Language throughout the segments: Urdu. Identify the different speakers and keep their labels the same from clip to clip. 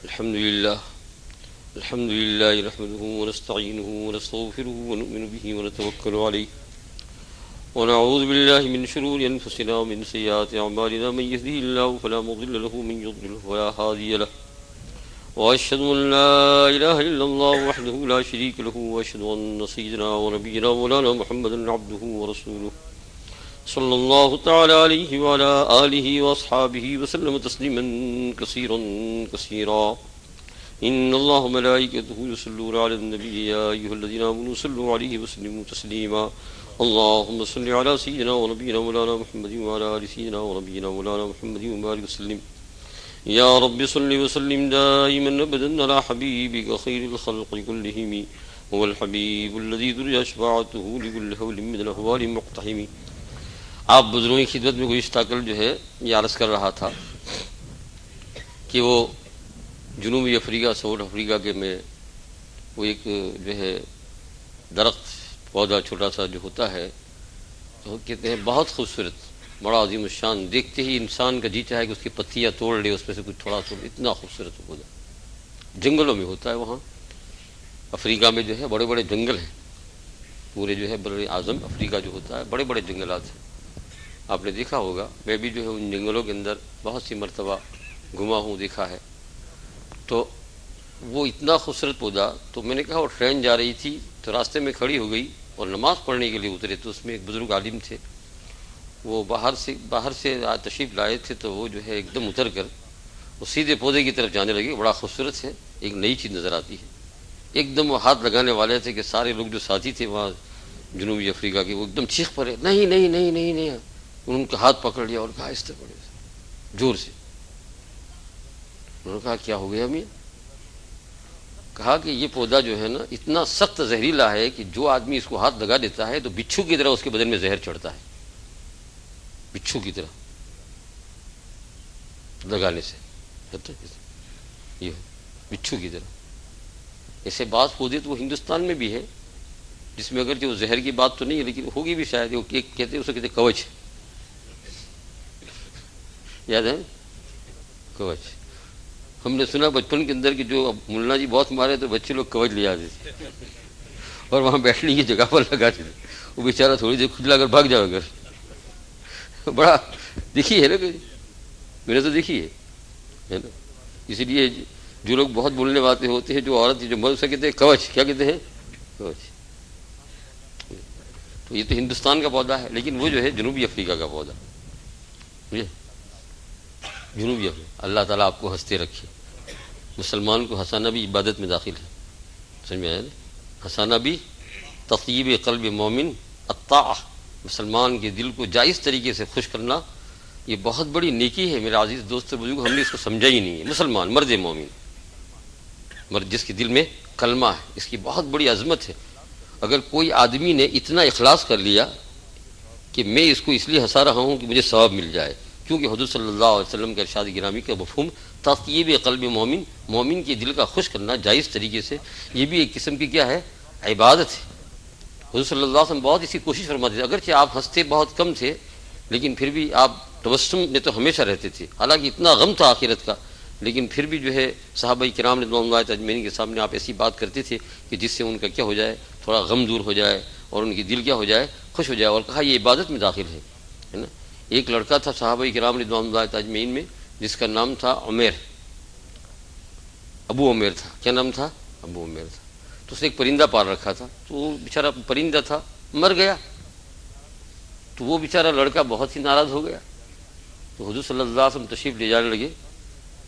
Speaker 1: الحمد لله نحمده ونستعينه ونستغفره ونؤمن به ونتوكل عليه ونعوذ بالله من شرور أنفسنا ومن سيئات أعمالنا من يهده الله فلا مضل له ومن يضلل فلا هادي له وأشهد أن لا إله إلا الله وحده لا شريك له وأشهد أن سيدنا ونبينا مولانا محمدا عبده ورسوله صلى الله تعالى عليه وعلى آله وأصحابه وسلم تسليما كثيرا كثيرا إن الله ملائكته يصلون على النبي يا أيها الذين آمنوا صلوا عليه وسلموا تسليما اللهم صل على سيدنا ونبينا مولانا محمد وعلى آل سيدنا ونبينا مولانا محمد وبارك وسلم يا رب صل وسلم دائما أبدا على حبيبك خير الخلق كلهم هو الحبيب الذي درج شفاعته لكل حول من الأهوال مقتحم. آپ بزرگوں کی خدمت میں گزشتہ کل جو ہے یہ عرض کر رہا تھا کہ وہ جنوبی افریقہ ساؤتھ افریقہ کے میں وہ ایک جو ہے درخت پودا چھوٹا سا جو ہوتا ہے تو کہتے ہیں بہت خوبصورت بڑا عظیم الشان، دیکھتے ہی انسان کا جی چاہے کہ اس کی پتیاں توڑ لے، اس میں سے کچھ تھوڑا توڑ، اتنا خوبصورت پودا جنگلوں میں ہوتا ہے. وہاں افریقہ میں جو ہے بڑے بڑے جنگل ہیں، پورے جو ہے بر اعظم افریقہ جو ہوتا ہے بڑے بڑے جنگلات ہیں. آپ نے دیکھا ہوگا، میں بھی جو ہے ان جنگلوں کے اندر بہت سی مرتبہ گھما ہوں، دیکھا ہے. تو وہ اتنا خوبصورت پودا، تو میں نے کہا وہ ٹرین جا رہی تھی تو راستے میں کھڑی ہو گئی اور نماز پڑھنے کے لیے اترے تو اس میں ایک بزرگ عالم تھے، وہ باہر سے تشریف لائے تھے. تو وہ جو ہے ایک دم اتر کر وہ سیدھے پودے کی طرف جانے لگے. بڑا خوبصورت ہے، ایک نئی چیز نظر آتی ہے. ایک دم وہ ہاتھ لگانے والے تھے کہ سارے لوگ جو ساتھی تھے وہاں جنوبی افریقہ کے، وہ ایک دم چیخ پڑے، نہیں نہیں نہیں نہیں نہیں. ان کا ہاتھ پکڑ لیا اور کہا آہستہ پڑے زور سے. انہوں نے کہا کیا ہو گیا میاں؟ کہا کہ یہ پودا جو ہے نا اتنا سخت زہریلا ہے کہ جو آدمی اس کو ہاتھ لگا دیتا ہے تو بچھو کی طرح اس کے بدن میں زہر چڑھتا ہے، بچھو کی طرح لگانے سے یہ بچھو کی طرح. ایسے بعض پودے تو وہ ہندوستان میں بھی ہے جس میں اگرچہ وہ زہر کی بات تو نہیں ہے لیکن ہوگی بھی شاید. وہ کہتے ہیں اسے کہتے کوچ، یاد ہے کوچ. ہم نے سنا بچپن کے اندر کہ جو ملا جی بہت مارے تو بچے لوگ کوچ لے آتے تھے اور وہاں بیٹھنے کی جگہ پر لگاتے تھے. وہ بیچارہ تھوڑی دیر کھجلا کر بھاگ جاؤ گھر. بڑا دیکھی ہے نا، کہ میں نے تو دیکھی ہے نا. اسی لیے جو لوگ بہت بولنے والے ہوتے ہیں، جو عورت جو مرد، اسے کہتے ہیں کوچ. کیا کہتے ہیں؟ کوچ. تو یہ تو ہندوستان کا پودا ہے، لیکن وہ جو ہے جنوبی افریقہ کا پودا. جنوبی افریقہ. اللہ تعالیٰ آپ کو ہنستے رکھے. مسلمان کو ہنسانا بھی عبادت میں داخل ہے، سمجھ میں آیا نا؟ ہنسانا بھی تطیب قلب مومن الطاعہ، مسلمان کے دل کو جائز طریقے سے خوش کرنا یہ بہت بڑی نیکی ہے. میرے عزیز دوست بزرگ، ہم نے اس کو سمجھا ہی نہیں ہے. مسلمان مرد مومن، مرد جس کے دل میں کلمہ ہے، اس کی بہت بڑی عظمت ہے. اگر کوئی آدمی نے اتنا اخلاص کر لیا کہ میں اس کو اس لیے ہنسا رہا ہوں کہ مجھے ثواب مل جائے، کیونکہ حضور صلی اللہ علیہ وسلم کے ارشاد گرامی کا مفہوم تطیب قلب مومن، مومن کے دل کا خوش کرنا جائز طریقے سے، یہ بھی ایک قسم کی کیا ہے؟ عبادت ہے. حضور صلی اللہ علیہ وسلم بہت اسی کوشش فرماتے تھے. اگرچہ آپ ہنستے بہت کم تھے لیکن پھر بھی آپ تبسم میں تو ہمیشہ رہتے تھے. حالانکہ اتنا غم تھا آخرت کا، لیکن پھر بھی جو ہے صحابہ کرام رضوان اللہ اجمعین کے سامنے آپ ایسی بات کرتے تھے کہ جس سے ان کا کیا ہو جائے؟ تھوڑا غم دور ہو جائے اور ان کی دل کیا ہو جائے؟ خوش ہو جائے. اور کہا یہ عبادت میں داخل ہے نا. ایک لڑکا تھا صحابہ کرام رضوان اللہ اجمعین میں جس کا نام تھا عمیر، ابو عمیر تھا. کیا نام تھا؟ ابو عمیر تھا. تو اس نے ایک پرندہ پال رکھا تھا، تو وہ بیچارہ پرندہ تھا مر گیا. تو وہ بیچارہ لڑکا بہت ہی ناراض ہو گیا. تو حضور صلی اللہ علیہ وسلم تشریف لے جانے لگے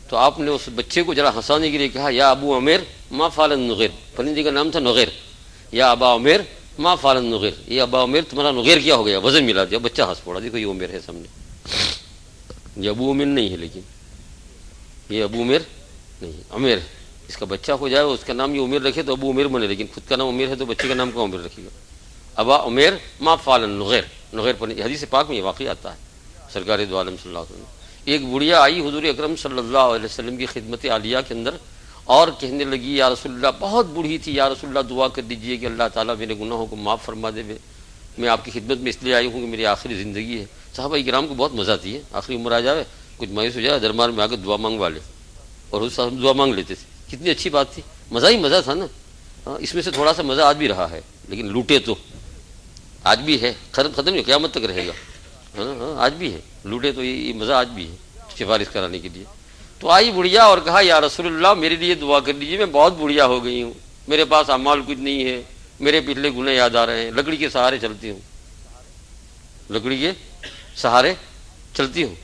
Speaker 1: تو آپ نے اس بچے کو ذرا ہنسانے کے لیے کہا یا ابو عمیر ما فعل النغیر. پرندے کا نام تھا نغیر. یا ابا عمیر ما فعل النغیر، یہ ابا عمیر تمہارا نغیر کیا ہو گیا؟ وزن ملا دیا. بچہ ہنس پڑا. دیکھو یہ عمیر ہے سامنے، یہ ابو عمیر نہیں ہے، لیکن یہ ابو عمیر نہیں ہے، عمیر ہے. اس کا بچہ ہو جائے اس کا نام یہ عمیر رکھے تو ابو عمیر بنے، لیکن خود کا نام عمیر ہے تو بچے کا نام کون عمیر رکھے گا؟ ابا عمیر ما فعل النغیر. نغیر پر حدیث پاک میں یہ واقعہ آتا ہے. سرکار دو عالم صلی اللہ علیہ وسلم ایک بڑھیا آئی حضور اکرم صلی اللہ علیہ وسلم کی خدمت عالیہ کے اندر اور کہنے لگی یا رسول اللہ، بہت بوڑھی تھی، یا رسول اللہ دعا کر دیجئے کہ اللہ تعالیٰ میرے گناہوں کو معاف فرما دے. میں آپ کی خدمت میں اس لیے آئی ہوں کہ میری آخری زندگی ہے. صحابہ کرام کو بہت مزہ آتی ہے، آخری عمر آ جائے کچھ مایوس ہو جائے دربار میں آ کر دعا مانگوا لے. اور حضور صاحب دعا مانگ لیتے تھے. کتنی اچھی بات تھی, مزہ ہی مزہ تھا نا. اس میں سے تھوڑا سا مزہ آج بھی رہا ہے, لیکن لوٹے تو آج بھی ہے, ختم نہیں, قیامت تک رہے گا. ہاں آج بھی ہے, لوٹے تو یہ مزہ آج بھی ہے سفارش کرانے کے لیے. تو آئی بڑھیا اور کہا یا رسول اللہ میرے لیے دعا کر دیجیے, میں بہت بڑھیا ہو گئی ہوں, میرے پاس اعمال کچھ نہیں ہے, میرے پچھلے گناہ یاد آ رہے ہیں, لکڑی کے سہارے چلتی ہوں, لکڑی کے سہارے چلتی ہوں.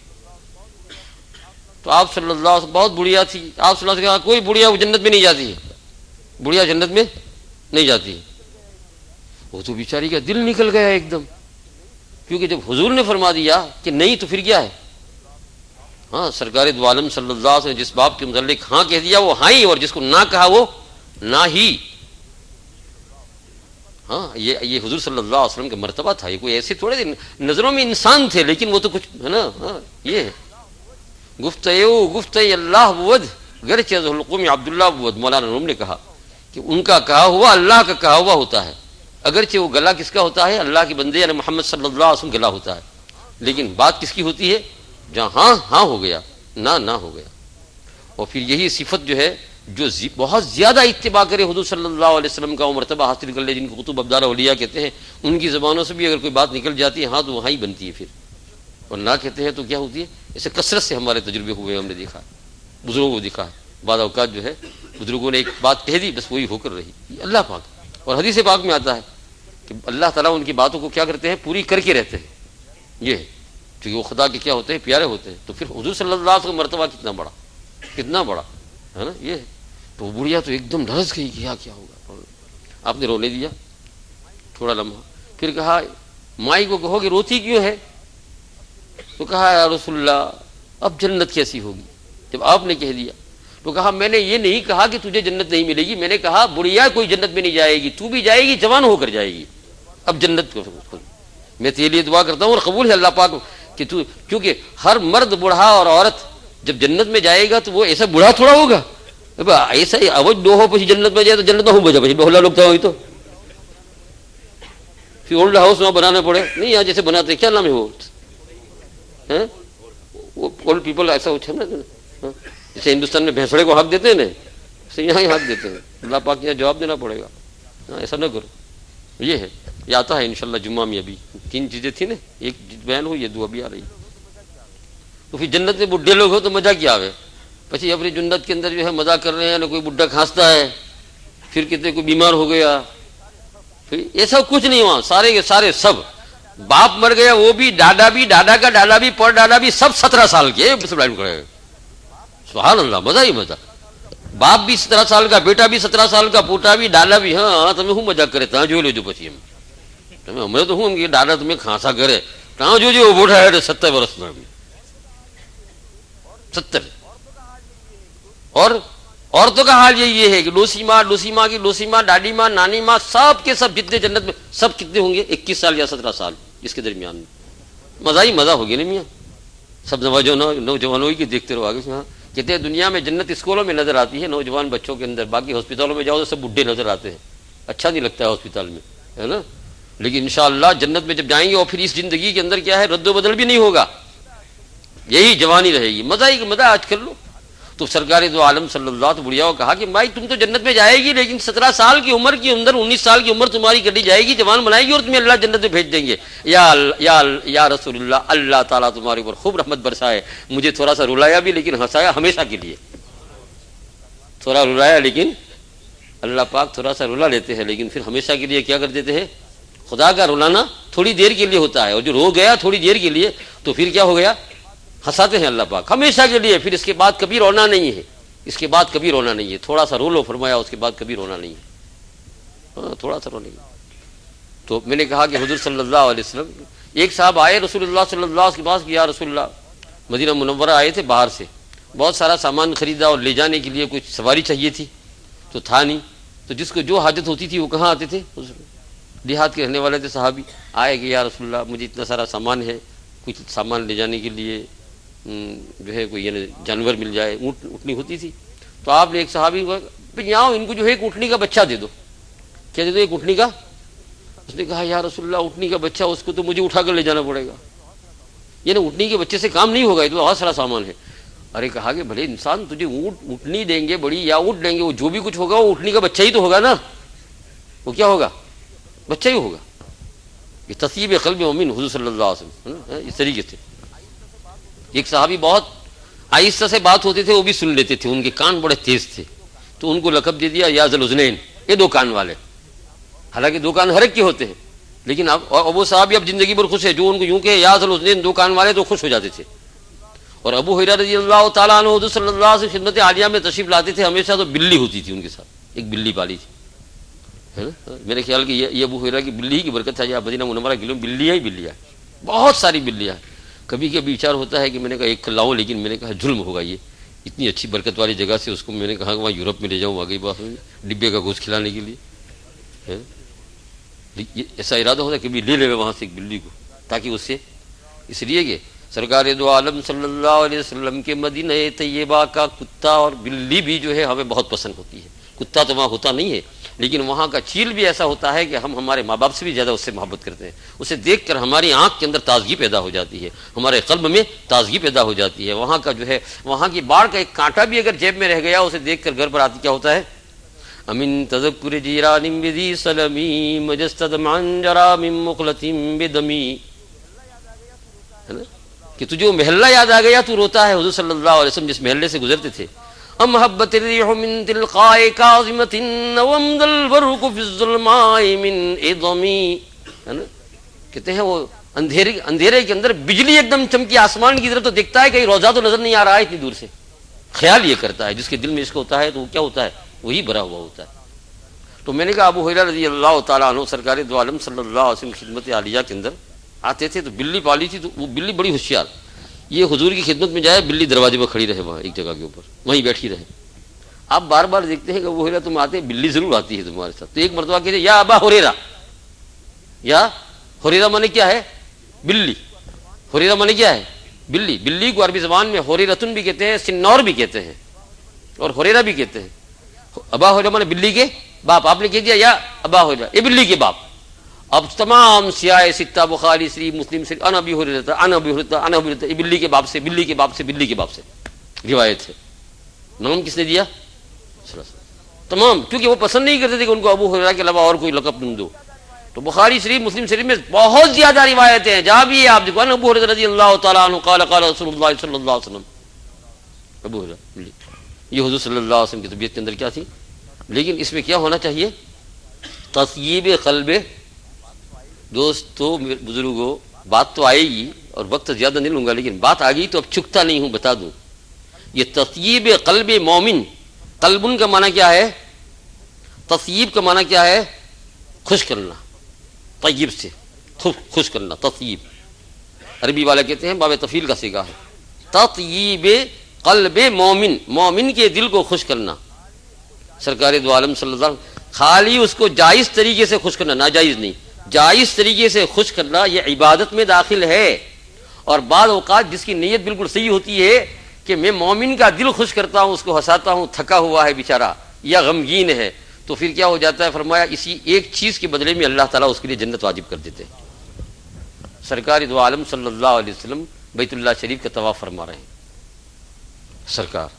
Speaker 1: تو آپ صلی اللہ علیہ وسلم بہت بڑھیا تھی, آپ صلی اللہ علیہ وسلم کہا کوئی بڑھیا جنت میں نہیں جاتی ہے, بڑھیا جنت میں نہیں جاتی ہے. وہ تو بیچاری کا دل نکل گیا ایک دم, کیونکہ جب حضور نے فرما دیا کہ نہیں تو پھر کیا ہے. ہاں سرکار دو عالم صلی اللہ علیہ وسلم نے جس باب کے متعلق ہاں کہہ دیا وہ ہاں ہی, اور جس کو نہ کہا وہ نہ ہی. ہاں یہ حضور صلی اللہ علیہ وسلم کا مرتبہ تھا. یہ کوئی ایسے تھوڑے تھے, نظروں میں انسان تھے لیکن وہ تو کچھ ہے نا. ہاں یہ ہے گفت اللہ بود گرچہ ذوالقوم عبداللہ بود. مولانا روم نے کہا کہ ان کا کہا ہوا اللہ کا کہا ہوا ہوتا ہے, اگرچہ وہ گلا کس کا ہوتا ہے, اللہ کے بندے یعنی محمد صلی اللہ علیہ وسلم گلا ہوتا ہے, لیکن بات کس کی ہوتی ہے, جہاں ہاں ہاں ہو گیا نہ ہو گیا. اور پھر یہی صفت جو ہے جو بہت زیادہ اتباع کرے حضور صلی اللہ علیہ وسلم کا, وہ مرتبہ حاصل کر لے, جن کو قطب ابدال اولیاء کہتے ہیں, ان کی زبانوں سے بھی اگر کوئی بات نکل جاتی ہے ہاں تو وہاں ہی بنتی ہے پھر, اور نہ کہتے ہیں تو کیا ہوتی ہے. اسے کثرت سے ہمارے تجربے ہوئے, ہم نے دیکھا بزرگوں کو دیکھا ہے, بعض اوقات جو ہے بزرگوں نے ایک بات کہہ دی بس وہی ہو کر رہی. اللہ پاک, اور حدیث پاک میں آتا ہے کہ اللہ تعالیٰ ان کی باتوں کو کیا کرتے ہیں, پوری کر کے رہتے ہیں. یہ ہے کیونکہ وہ خدا کے کیا ہوتے ہیں, پیارے ہوتے ہیں. تو پھر حضور صلی اللہ علیہ وسلم کا مرتبہ کتنا بڑا ہے نا. یہ ہے تو بڑھیا تو ایک دم ڈھس گئی, کیا ہوگا. آپ نے رونے دیا تھوڑا لمحہ, پھر کہا مائی کو کہو کہ روتی کیوں ہے. تو کہا یا رسول اللہ اب جنت کیسی ہوگی. جب آپ نے کہہ دیا تو کہا میں نے یہ نہیں کہا کہ تجھے جنت نہیں ملے گی, میں نے کہا بڑھیا کوئی جنت میں نہیں جائے گی, تو بھی جائے گی, جوان ہو کر جائے گی. اب جنت کو میں تیرے لیے دعا کرتا ہوں اور قبول ہے اللہ پاک کہ تو, کیونکہ ہر مرد بوڑھا اور عورت جب جنت میں جائے گا تو وہ ایسا بوڑھا تھوڑا ہوگا, ایسا ہی اوج دو ہو پچھلے جنت میں جائے تو جنت نہ ہو بجا پچھلے بہلا لوگ تھا وہی تو پھر اولڈ ہاؤس وہاں بنانا پڑے. نہیں یہاں جیسے بناتے کیا نام ہے وہ اولڈ پیپل ایسا ہوتا ہے نا, جیسے ہندوستان میں بھینسڑے کو حق دیتے ہیں نا, اسے یہاں ہی حق دیتے ہیں. اللہ پاک یہاں جواب دینا پڑے گا, ایسا نہ کرو. یہ ہے, یہ آتا ہے انشاءاللہ جمعہ میں. ابھی 3 چیزیں تھیں نا, ایک بیان ہوئی, یہ 2 ابھی آ رہی. تو پھر جنت میں بڈھے لوگ ہو تو مزہ کیا آئے, پچھلے اپنی جنت کے اندر جو ہے مزہ کر رہے ہیں, نہ کوئی بڈھا کھانستا ہے, پھر کتنے کوئی بیمار ہو گیا, پھر یہ سب کچھ نہیں. وہاں سارے کے سارے سب باپ مر گیا وہ بھی, ڈاڈا بھی, ڈاڈا کا ڈاڈا بھی, پر ڈاڈا بھی, سب 17 سال کے. سبحان اللہ, مزہ ہی مزہ. باپ بھی 17 سال کا, بیٹا بھی 17 سال کا, پوتا بھی, ڈالا بھی. ہاں تمہیں ہوں مزہ کرے تا جو لے جو پچھی ہمیں تو ہوں کہ ڈاڈا تمہیں کھانسا کرے تا جو وہ بوڑھا ہے 70 برس میں بھی 70. اور عورتوں کا حال یہ ہے کہ ڈوسی ماں کی ڈاڈی ماں, نانی ماں, سب کے سب جتنے جنت میں سب کتنے ہوں گے, 21 سال یا 17 سال, اس کے درمیان میں. مزہ ہی مزہ ہوگی نا میاں. سب نوجوانوں کی دیکھتے رہو آگے سے. ہاں کہتے ہیں دنیا میں جنت اسکولوں میں نظر آتی ہے, نوجوان بچوں کے اندر. باقی ہاسپٹلوں میں جاؤ تو سب بڈھے نظر آتے ہیں, اچھا نہیں لگتا ہے ہاسپٹل میں, ہے نا. لیکن انشاءاللہ جنت میں جب جائیں گے اور پھر اس زندگی کے اندر کیا ہے, رد و بدل بھی نہیں ہوگا, یہی جوانی رہے گی. مزہ ہی مزہ آج کر لو. تو سرکار دو عالم صلی اللہ علیہ بڑھیا کو کہا کہ بھائی تم تو جنت میں جائے گی, لیکن 17 سال کی عمر کے اندر 19 سال کی عمر تمہاری کر دی جائے گی, جوان بنائے گی اور تمہیں اللہ جنت میں بھیج دیں گے. یا رسول اللہ, اللہ تعالیٰ تمہارے اوپر خوب رحمت برسائے. مجھے تھوڑا سا رلایا بھی لیکن ہنسایا ہمیشہ کے لیے. تھوڑا رلایا لیکن اللہ پاک تھوڑا سا رلا لیتے ہیں, لیکن پھر ہمیشہ کے لیے کیا کر دیتے ہیں. خدا کا رلانا تھوڑی دیر کے لیے ہوتا ہے, اور جو رو گیا تھوڑی دیر کے لیے تو پھر کیا ہو گیا, ہنساتے ہیں اللہ پاک ہمیشہ کے لیے. پھر اس کے بعد کبھی رونا نہیں ہے, اس کے بعد کبھی رونا نہیں ہے. تھوڑا سا رو لو فرمایا, اس کے بعد کبھی رونا نہیں ہے, تھوڑا سا رونا نہیں. تو میں نے کہا کہ حضور صلی اللہ علیہ وسلم, ایک صاحب آئے رسول اللہ صلی اللہ علیہ وسلم کے پاس کہ یا رسول اللہ, مدینہ منورہ آئے تھے باہر سے, بہت سارا سامان خریدا اور لے جانے کے لیے کچھ سواری چاہیے تھی, تو تھا نہیں. تو جس کو جو حاجت ہوتی تھی وہ کہاں آتے تھے, دیہات کے رہنے والے تھے صحابی. آئے کہ یا رسول اللہ مجھے اتنا سارا سامان ہے, کچھ سامان لے جانے کے لیے جو ہے کوئی یعنی جانور مل جائے. اونٹنی ہوتی تھی. تو آپ نے ایک صحابی کو یہاں ان کو جو ہے ایک اونٹنی کا بچہ دے دو. کیا دے دو, ایک اونٹنی کا. اس نے کہا یا رسول اللہ اونٹنی کا بچہ, اس کو تو مجھے اٹھا کر لے جانا پڑے گا, یعنی اونٹنی کے بچے سے کام نہیں ہوگا, یہ تو بہت سارا سامان ہے. ارے کہا کہ بھلے انسان تجھے اونٹنی دیں گے بڑی یا اونٹ دیں گے، وہ جو بھی کچھ ہوگا وہ اونٹنی کا بچہ ہی تو ہوگا نا، وہ کیا ہوگا؟ بچہ ہی ہوگا۔ یہ تصیب قلب مومن حضور صلی اللہ علیہ وسلم اس طریقے سے۔ ایک صحابی بہت آہستہ سے بات ہوتے تھے، وہ بھی سن لیتے تھے، ان کے کان بڑے تیز تھے، تو ان کو لقب دے دیا یا ذل اذنین، یہ دو کان والے۔ حالانکہ دو کان ہر ایک کے ہوتے ہیں، لیکن اب وہ صحابی اب زندگی بھر خوش ہے، جو ان کو یوں کہ یا ذل اذنین، دو کان والے، تو خوش ہو جاتے تھے۔ اور ابو ہریرہ رضی اللہ تعالیٰ عنہ حضور صلی اللہ علیہ وسلم خدمت عالیہ میں تشریف لاتے تھے، ہمیشہ تو بلی ہوتی تھی ان کے ساتھ، ایک بلی پالی تھی، ہے نا؟ میرے خیال کہ یہ ابو ہریرہ کی بلی ہی کی برکت ہے، مدینہ منورہ کے لوگ بلیاں ہی بلیاں، بہت ساری بلیاں۔ کبھی کبھی وچار ہوتا ہے کہ میں نے کہا ایک لاؤں، لیکن میں نے کہا ظلم ہوگا، یہ اتنی اچھی برکت والی جگہ سے اس کو میں نے کہا کہ وہاں یورپ میں لے جاؤں، آگئی بات ڈبے کا گوشت کھلانے کے لیے۔ ایسا ارادہ ہوتا ہے کہ لے لے وہاں سے ایک بلی کو، تاکہ اس سے، اس لیے کہ سرکار دو عالم صلی اللہ علیہ وسلم کے مدینہ طیبہ کا کتا اور بلی بھی جو ہے ہمیں بہت پسند ہوتی ہے۔ کتا تو وہاں ہوتا نہیں ہے، لیکن وہاں کا چیل بھی ایسا ہوتا ہے کہ ہم ہمارے ماں باپ سے بھی زیادہ اس سے محبت کرتے ہیں۔ اسے دیکھ کر ہماری آنکھ کے اندر تازگی پیدا ہو جاتی ہے، ہمارے قلب میں تازگی پیدا ہو جاتی ہے۔ وہاں کا جو ہے، وہاں کی باڑ کا ایک کانٹا بھی اگر جیب میں رہ گیا، اسے دیکھ کر گھر پر آتی کیا ہوتا ہے؟ امن تذکر جیران بذی سلمی مجستد من جرا من مقلۃ بدمی، ہے نا؟ کہ تجھے وہ محلہ یاد آ گیا تو روتا ہے۔ حضور صلی اللہ علیہ وسلم جس محلے سے گزرتے تھے، ام حبت الریح من تلقاء کاظمۃ وامد البرق فی الظلماء من اضمی، ہے نا؟ کہتے ہیں وہ اندھیرے کے اندر بجلی ایک دم چمکی آسمان کی طرف، تو دیکھتا ہے کہ روزہ تو نظر نہیں آ رہا ہے اتنی دور سے، خیال یہ کرتا ہے۔ جس کے دل میں عشق ہوتا ہے تو وہ کیا ہوتا ہے؟ وہی بھرا ہوا ہوتا ہے۔ تو میں نے کہا ابو ہریرہ رضی اللہ تعالیٰ عنہ سرکار دو عالم صلی اللہ علیہ وسلم خدمت عالیہ کے اندر آتے تھے، تو بلی پالی تھی، تو وہ بلی بڑی ہوشیار، یہ حضور کی خدمت میں جائے، بلی دروازے پر کھڑی رہے، وہاں ایک جگہ کے اوپر وہیں بیٹھی رہے۔ آپ بار بار دیکھتے ہیں کہ ابو ہریرہ تم آتے، بلی ضرور آتی ہے تمہارے ساتھ۔ تو ایک مرتبہ کہتے یا ابا ہریرہ، یا ہریرہ مانے کیا ہے؟ بلی۔ ہریرہ مانے کیا ہے؟ بلی۔ بلی کو عربی زبان میں ہریرتن بھی کہتے ہیں، سنور بھی کہتے ہیں، اور ہریرہ بھی کہتے ہیں۔ ابا ہریرہ مانے بلی کے باپ، آپ نے کہہ دیا یا ابا ہریرہ، یہ بلی کے باپ۔ اب تمام سیاہ ستہ، بخاری شریف، مسلم شریف، انا ابی ہریرہ انا ابی ہریرہ انا ابی ہریرہ، یہ بلی کے باپ سے، بلی کے باپ سے، بلی کے باپ سے روایت ہے۔ نام کس نے دیا؟ تمام، کیونکہ وہ پسند نہیں کرتے تھے کہ ان کو ابو ہریرہ کے علاوہ اور کوئی لقب تم دو۔ تو بخاری شریف، مسلم شریف میں بہت زیادہ روایتیں ہیں، جہاں بھی آپ دیکھو ابو ہریرہ رضی اللہ تعالیٰ عنہ قال قال رسول اللہ صلی اللہ علیہ وسلم، ابو ہریرہ، یہ حضور صلی اللہ علیہ وسلم کی طبیعت کے اندر کیا تھی۔ لیکن اس میں کیا ہونا چاہیے؟ تطیب قلب۔ دوستو بزرگوں، بات تو آئے گی اور وقت زیادہ نہیں لوں گا، لیکن بات آ گئی تو اب چکتا نہیں ہوں، بتا دوں۔ یہ تطیب قلب مومن، قلبن کا معنی کیا ہے؟ تطیب کا معنی کیا ہے؟ خوش کرنا، طیب سے خوش کرنا، تطیب عربی والا کہتے ہیں باب تفیل کا صیغہ ہے۔ تطیب قلب مومن، مومن کے دل کو خوش کرنا۔ سرکار دو عالم صلی اللہ علیہ وسلم خالی اس کو جائز طریقے سے خوش کرنا، ناجائز نہیں، جائز طریقے سے خوش کرنا، یہ عبادت میں داخل ہے۔ اور بعض اوقات جس کی نیت بالکل صحیح ہوتی ہے کہ میں مومن کا دل خوش کرتا ہوں، اس کو ہنساتا ہوں، تھکا ہوا ہے بیچارہ یا غمگین ہے، تو پھر کیا ہو جاتا ہے؟ فرمایا اسی ایک چیز کے بدلے میں اللہ تعالیٰ اس کے لیے جنت واجب کر دیتے ہیں۔ سرکار دو عالم صلی اللہ علیہ وسلم بیت اللہ شریف کا طواف فرما رہے ہیں، سرکار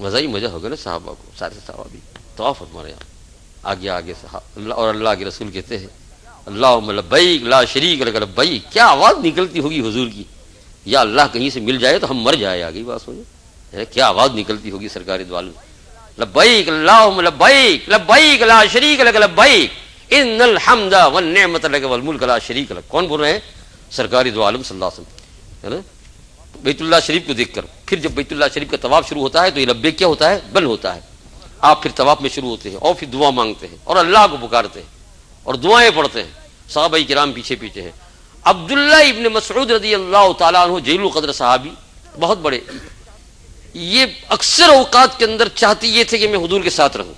Speaker 1: مزہ ہی مزہ ہوگا نا، صحابہ کو، سارے صحابہ بھی طواف فرما رہے ہیں۔ آگے آگے اللہ اور اللہ کے رسول کہتے ہیں اللہم لبیک لا شریک لک لبیک، کیا آواز نکلتی ہوگی حضور کی، یا اللہ کہیں سے مل جائے تو ہم مر جائے، آگے بات سنیں کیا آواز نکلتی ہوگی سرکار دو عالم، لبیک اللہم لبیک لبیک لا شریک لک لبیک ان الحمد والنعمت لک والملک لا شریک لک۔ کون بول رہے ہیں؟ سرکار دو عالم صلی اللہ علیہ وسلم، ہے نا؟ بیت اللہ شریف کو دیکھ کر پھر جب بیت اللہ شریف کا طواف شروع ہوتا ہے تو یہ لبیک کیا ہوتا ہے؟ بند ہوتا ہے۔ آپ پھر طواف میں شروع ہوتے ہیں اور پھر دعا مانگتے ہیں اور اللہ کو پکارتے ہیں اور دعائیں پڑھتے ہیں، صحابہ کرام پیچھے پیچھے ہیں۔ عبداللہ ابن مسعود رضی اللہ تعالیٰ عنہ جلیل القدر صحابی، بہت بڑے، یہ اکثر اوقات کے اندر چاہتے یہ تھے کہ میں حضور کے ساتھ رہوں،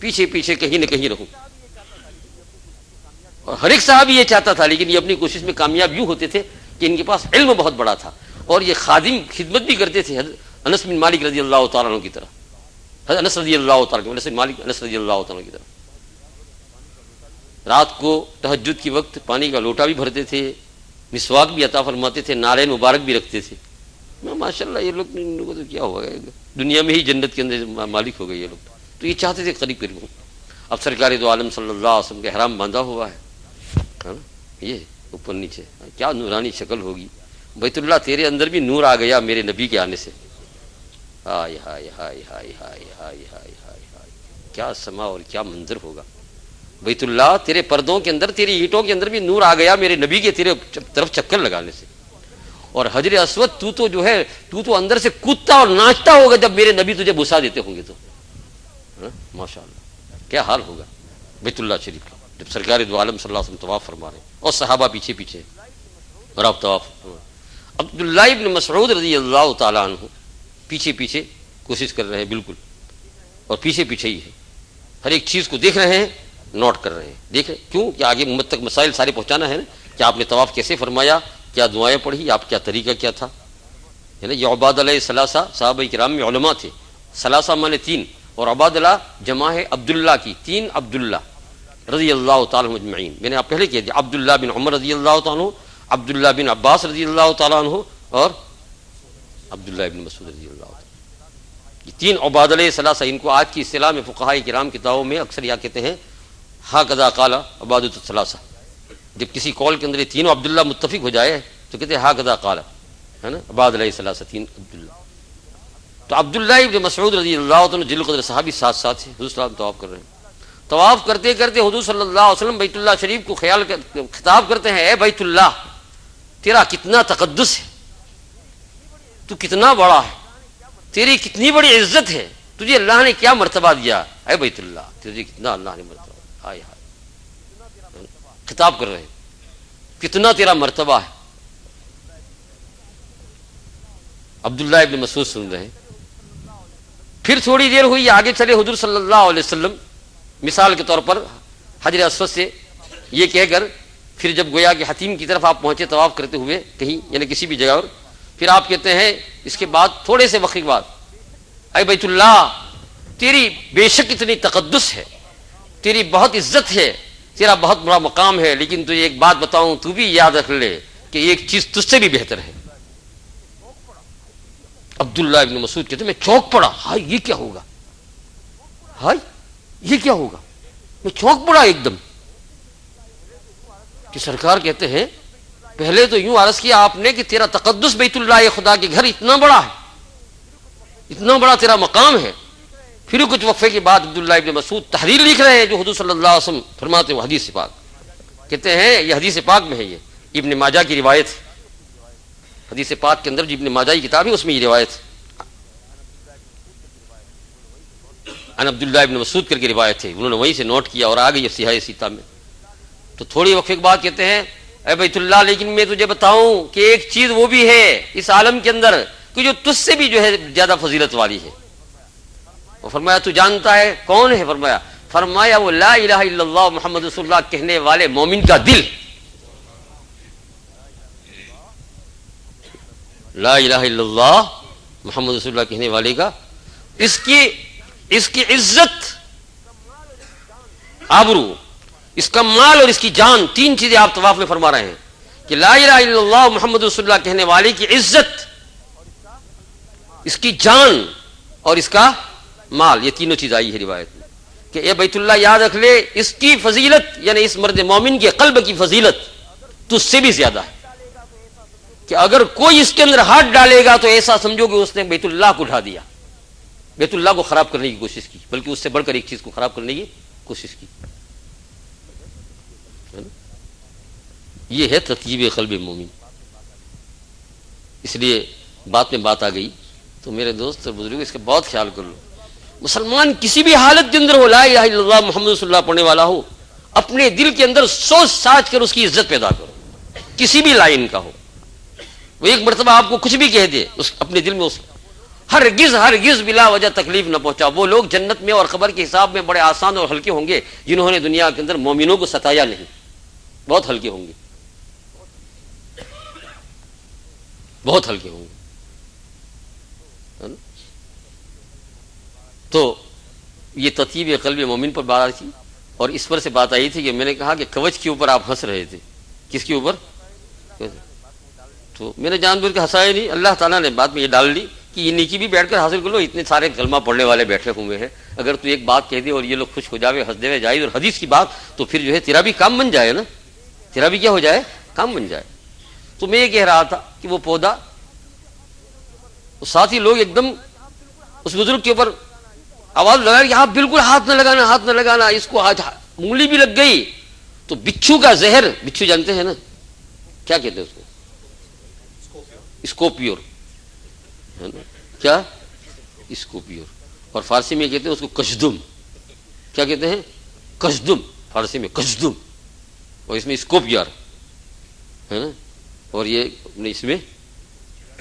Speaker 1: پیچھے پیچھے کہیں نہ کہیں رہوں، اور ہر ایک صحابی یہ چاہتا تھا، لیکن یہ اپنی کوشش میں کامیاب یوں ہوتے تھے کہ ان کے پاس علم بہت بڑا تھا اور یہ خادم خدمت بھی کرتے تھے انس بن مالک رضی اللہ تعالیٰ عنہ کی طرح، انس رضی اللہ تعالیٰ انس بن مالک انس رضی اللہ تعالیٰ کی طرح رات کو تہجد کی وقت پانی کا لوٹا بھی بھرتے تھے، مسواک بھی عطا فرماتے تھے، نعرین مبارک بھی رکھتے تھے، ماشاء اللہ یہ لوگ ان لوگوں کو تو کیا ہوا ہے، دنیا میں ہی جنت کے اندر مالک ہو گئے یہ لوگ، تو یہ چاہتے تھے قریب قریب ہوں۔ اب سرکار دو عالم صلی اللہ علیہ وسلم کے احرام باندھا ہوا ہے نا، یہ اوپر نیچے کیا نورانی شکل ہوگی، بیت اللہ تیرے اندر بھی نور آ گیا میرے نبی کے آنے سے، ہائے ہائے ہائے ہائے ہائے ہائے ہائے ہائے ہائے، کیا سما اور کیا منظر ہوگا۔ بیت اللہ تیرے پردوں کے اندر، تیری اینٹوں کے اندر بھی نور آ گیا میرے نبی کے تیرے طرف چکر لگانے سے، اور حجر اسود تو جو ہے تو اندر سے کودتا اور ناچتا ہوگا جب میرے نبی تجھے بوسا دیتے ہوں گے تو، ماشاء اللہ کیا حال ہوگا بیت اللہ شریف کا جب سرکار دو عالم صلی اللہ علیہ وسلم طواف فرما رہے ہیں اور صحابہ پیچھے پیچھے اور آپ طواف فرما۔ عبداللہ ابن مسعود رضی اللہ تعالیٰ عنہ پیچھے پیچھے کوشش کر رہے ہیں بالکل، اور پیچھے پیچھے ہی ہے، ہر ایک چیز کو دیکھ رہے ہیں، نوٹ کر رہے ہیں، دیکھ رہے کیوں کہ آگے امت تک مسائل سارے پہنچانا ہے نا، کہ آپ نے طواف کیسے فرمایا، کیا دعائیں پڑھی، آپ کیا طریقہ کیا تھا، ہے نا۔ یہ عباد علیہ ثلاثہ صحابہ کرام میں علماء تھے، ثلاثہ مانے تین، اور عباد اللہ جمع ہے عبداللہ کی، تین عبداللہ رضی اللہ تعالیٰ عنہ اجمعین، میں نے آپ پہلے کہہ دیا، عبداللہ بن عمر رضی اللہ تعالیٰ عنہ، عبداللہ بن عباس رضی اللہ تعالیٰ عنہ، اور عبداللہ بن مسعود رضی اللہ تعالیٰ عنہ۔ یہ تین عباد علیہ ثلاثہ، ان کو آج کی اصطلاح میں فقہاء کرام کتابوں میں اکثر یا کہتے ہیں ہاکذا قال عبادۃ الثلاثہ، جب کسی قول کے اندر یہ تینوں عبداللہ متفق ہو جائے تو کہتے ہیں ہاکذا قال، ہے نا، عباد علیہ ثلاثہ تین عبداللہ۔ تو عبداللہ ابن مسعود رضی اللہ عنہ جل قدر صحابی ساتھ ساتھ ہیں، حضور صلی اللہ علیہ وسلم طواف کر رہے ہیں، طواف کرتے کرتے حضور صلی اللہ علیہ وسلم بیت اللہ شریف کو خطاب کرتے ہیں، اے بیت اللہ تیرا کتنا تقدس ہے، تو کتنا بڑا ہے، تیری کتنی بڑی عزت ہے، تجھے اللہ نے کیا مرتبہ دیا، اے بیت اللہ تجھے کتنا اللہ نے مرتبہ، ہائے ہائے، خطاب کر رہے ہیں کتنا تیرا مرتبہ ہے۔ عبداللہ ابن مسعود سن رہے ہیں، پھر تھوڑی دیر ہوئی، آگے چلے حضور صلی اللہ علیہ وسلم، مثال کے طور پر حجر اسود سے یہ کہہ کر پھر جب گویا کہ حتیم کی طرف آپ پہنچے طواف کرتے ہوئے کہیں یعنی کسی بھی جگہ پر، پھر آپ کہتے ہیں اس کے بعد تھوڑے سے وقت کے بعد، اے بیت اللہ تیری بے شک اتنی تقدس ہے، تیری بہت عزت ہے، تیرا بہت بڑا مقام ہے، لیکن تجھے ایک بات بتاؤں، تو بھی یاد رکھ لے کہ ایک چیز تجھ سے بھی بہتر ہے۔ عبداللہ ابن مسعود کہتے ہیں میں چونک پڑا، ہائے یہ کیا ہوگا، ہائے یہ کیا ہوگا، میں چونک پڑا ایک دم، کہ سرکار کہتے ہیں پہلے تو یوں عرض کیا آپ نے کہ تیرا تقدس بیت اللہ خدا کے گھر اتنا بڑا ہے، اتنا بڑا تیرا مقام ہے۔ پھر کچھ وقفے کے بعد عبداللہ ابن مسعود تحریر لکھ رہے ہیں جو حضور صلی اللہ علیہ وسلم فرماتے ہیں، وہ حدیث پاک کہتے ہیں، یہ حدیث پاک میں ہے، یہ ابن ماجہ کی روایت ہے، حدیث پاک کے اندر جو ابن ماجہ کی کتاب ہے اس میں یہ روایت ہے، ان عبداللہ ابن مسعود کر کے روایت ہے، انہوں نے وہیں سے نوٹ کیا اور آ گئی سیاہ سیتا میں۔ تو تھوڑی وقفے کے بعد کہتے ہیں، اے بیت اللہ لیکن میں تجھے بتاؤں کہ ایک چیز وہ بھی ہے اس عالم کے اندر کہ جو تجھ سے بھی جو ہے زیادہ فضیلت والی ہے۔ وہ فرمایا تو جانتا ہے کون ہے؟ فرمایا وہ لا الہ الا اللہ محمد رسول اللہ کہنے والے مومن کا دل، لا الہ الا اللہ محمد رسول اللہ کہنے والے کا، اس کی عزت، آبرو، اس کا مال اور اس کی جان، تین چیزیں آپ طواف میں فرما رہے ہیں کہ لا الہ الا اللہ محمد رسول اللہ کہنے والے کی عزت، اس کی جان اور اس کا مال، یہ تینوں چیز آئی ہے روایت میں کہ اے بیت اللہ یاد رکھ لے اس کی فضیلت، یعنی اس مرد مومن کے قلب کی فضیلت تو اس سے بھی زیادہ ہے، کہ اگر کوئی اس کے اندر ہاتھ ڈالے گا تو ایسا سمجھو کہ اس نے بیت اللہ کو اٹھا دیا، بیت اللہ کو خراب کرنے کی کوشش کی، بلکہ اس سے بڑھ کر ایک چیز کو خراب کرنے کی کوشش کی۔ یہ ہے ترتیب قلب مومن۔ اس لیے بات میں بات آ گئی تو میرے دوست اور بزرگ اس کا بہت خیال کر لو، مسلمان کسی بھی حالت کے اندر ہو، لا الہ الا اللہ محمد رسول اللہ پڑھنے والا ہو، اپنے دل کے اندر سوچ ساچ کر اس کی عزت پیدا کرو، کسی بھی لائن کا ہو، وہ ایک مرتبہ آپ کو کچھ بھی کہہ دے، اس اپنے دل میں اس ہرگز بلا وجہ تکلیف نہ پہنچا۔ وہ لوگ جنت میں اور قبر کے حساب میں بڑے آسان اور ہلکے ہوں گے جنہوں نے دنیا کے اندر مومنوں کو ستایا نہیں، بہت ہلکے ہوں گے، بہت ہلکے ہوں گے۔ تو یہ ترتیب قلب مومن پر بات آئی تھی، اور اس پر سے بات آئی تھی کہ میں نے کہا کہ کوچ کے اوپر آپ ہنس رہے تھے، کس کے اوپر؟ تو میں نے جان بوجھ کے ہنسایا نہیں، اللہ تعالیٰ نے بات میں یہ ڈال دی کہ یہ نیکی بھی بیٹھ کر حاصل کر لو، اتنے سارے کلمہ پڑھنے والے بیٹھے ہوئے ہیں، اگر تو ایک بات کہہ دے اور یہ لوگ خوش ہو جاوے، ہنس دے جائز اور حدیث کی بات، تو پھر جو ہے تیرا بھی کام بن جائے نا، تیرا بھی کیا ہو جائے، کام بن جائے۔ تو میں یہ کہہ رہا تھا کہ وہ پودا، ساتھی لوگ ایک دم اس بزرگ کے اوپر آواز لگا کہ آپ بالکل ہاتھ نہ لگانا، ہاتھ نہ لگانا، اس کو انگلی بھی لگ گئی تو بچھو کا زہر، بچھو جانتے ہیں نا کیا کہتے ہیں اس کو، اسکوپیور ہے نا، کیا اسکوپیور، اور فارسی میں کہتے ہیں اس کو کشدم، کیا کہتے ہیں، کشدم، فارسی میں کشدم، اور اس میں اسکوپیار ہے نا، اور یہ اس میں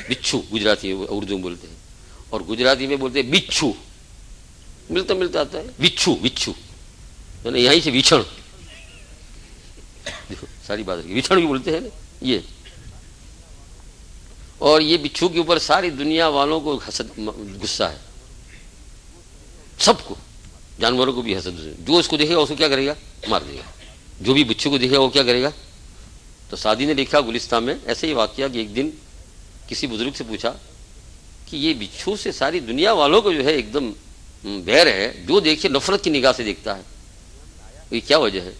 Speaker 1: بچھو، گجراتی اردو میں بولتے ہیں، اور گجراتی میں بولتے ہیں بچھو، ملتا ملتا آتا ہے بچھو، بچھو ہے نا، یہیں سے وچھڑ، دیکھو ساری بات ہے، وچھڑ بھی بولتے ہیں نا یہ، اور یہ بچھو کے اوپر ساری دنیا والوں کو حسد غصہ ہے، سب کو، جانوروں کو بھی حسد، جو اس کو دیکھے گا اس کو کیا کرے گا، مار دے گا، جو بھی بچھو کو دیکھے گا وہ کیا کرے گا۔ تو سعدی نے لکھا گلستان میں ایسے ہی واقعہ کہ ایک دن کسی بزرگ سے پوچھا کہ یہ بچھو سے ساری دنیا والوں کو جو ہے ایک دم بیر ہے، جو دیکھے نفرت کی نگاہ سے دیکھتا ہے، یہ کیا وجہ ہے؟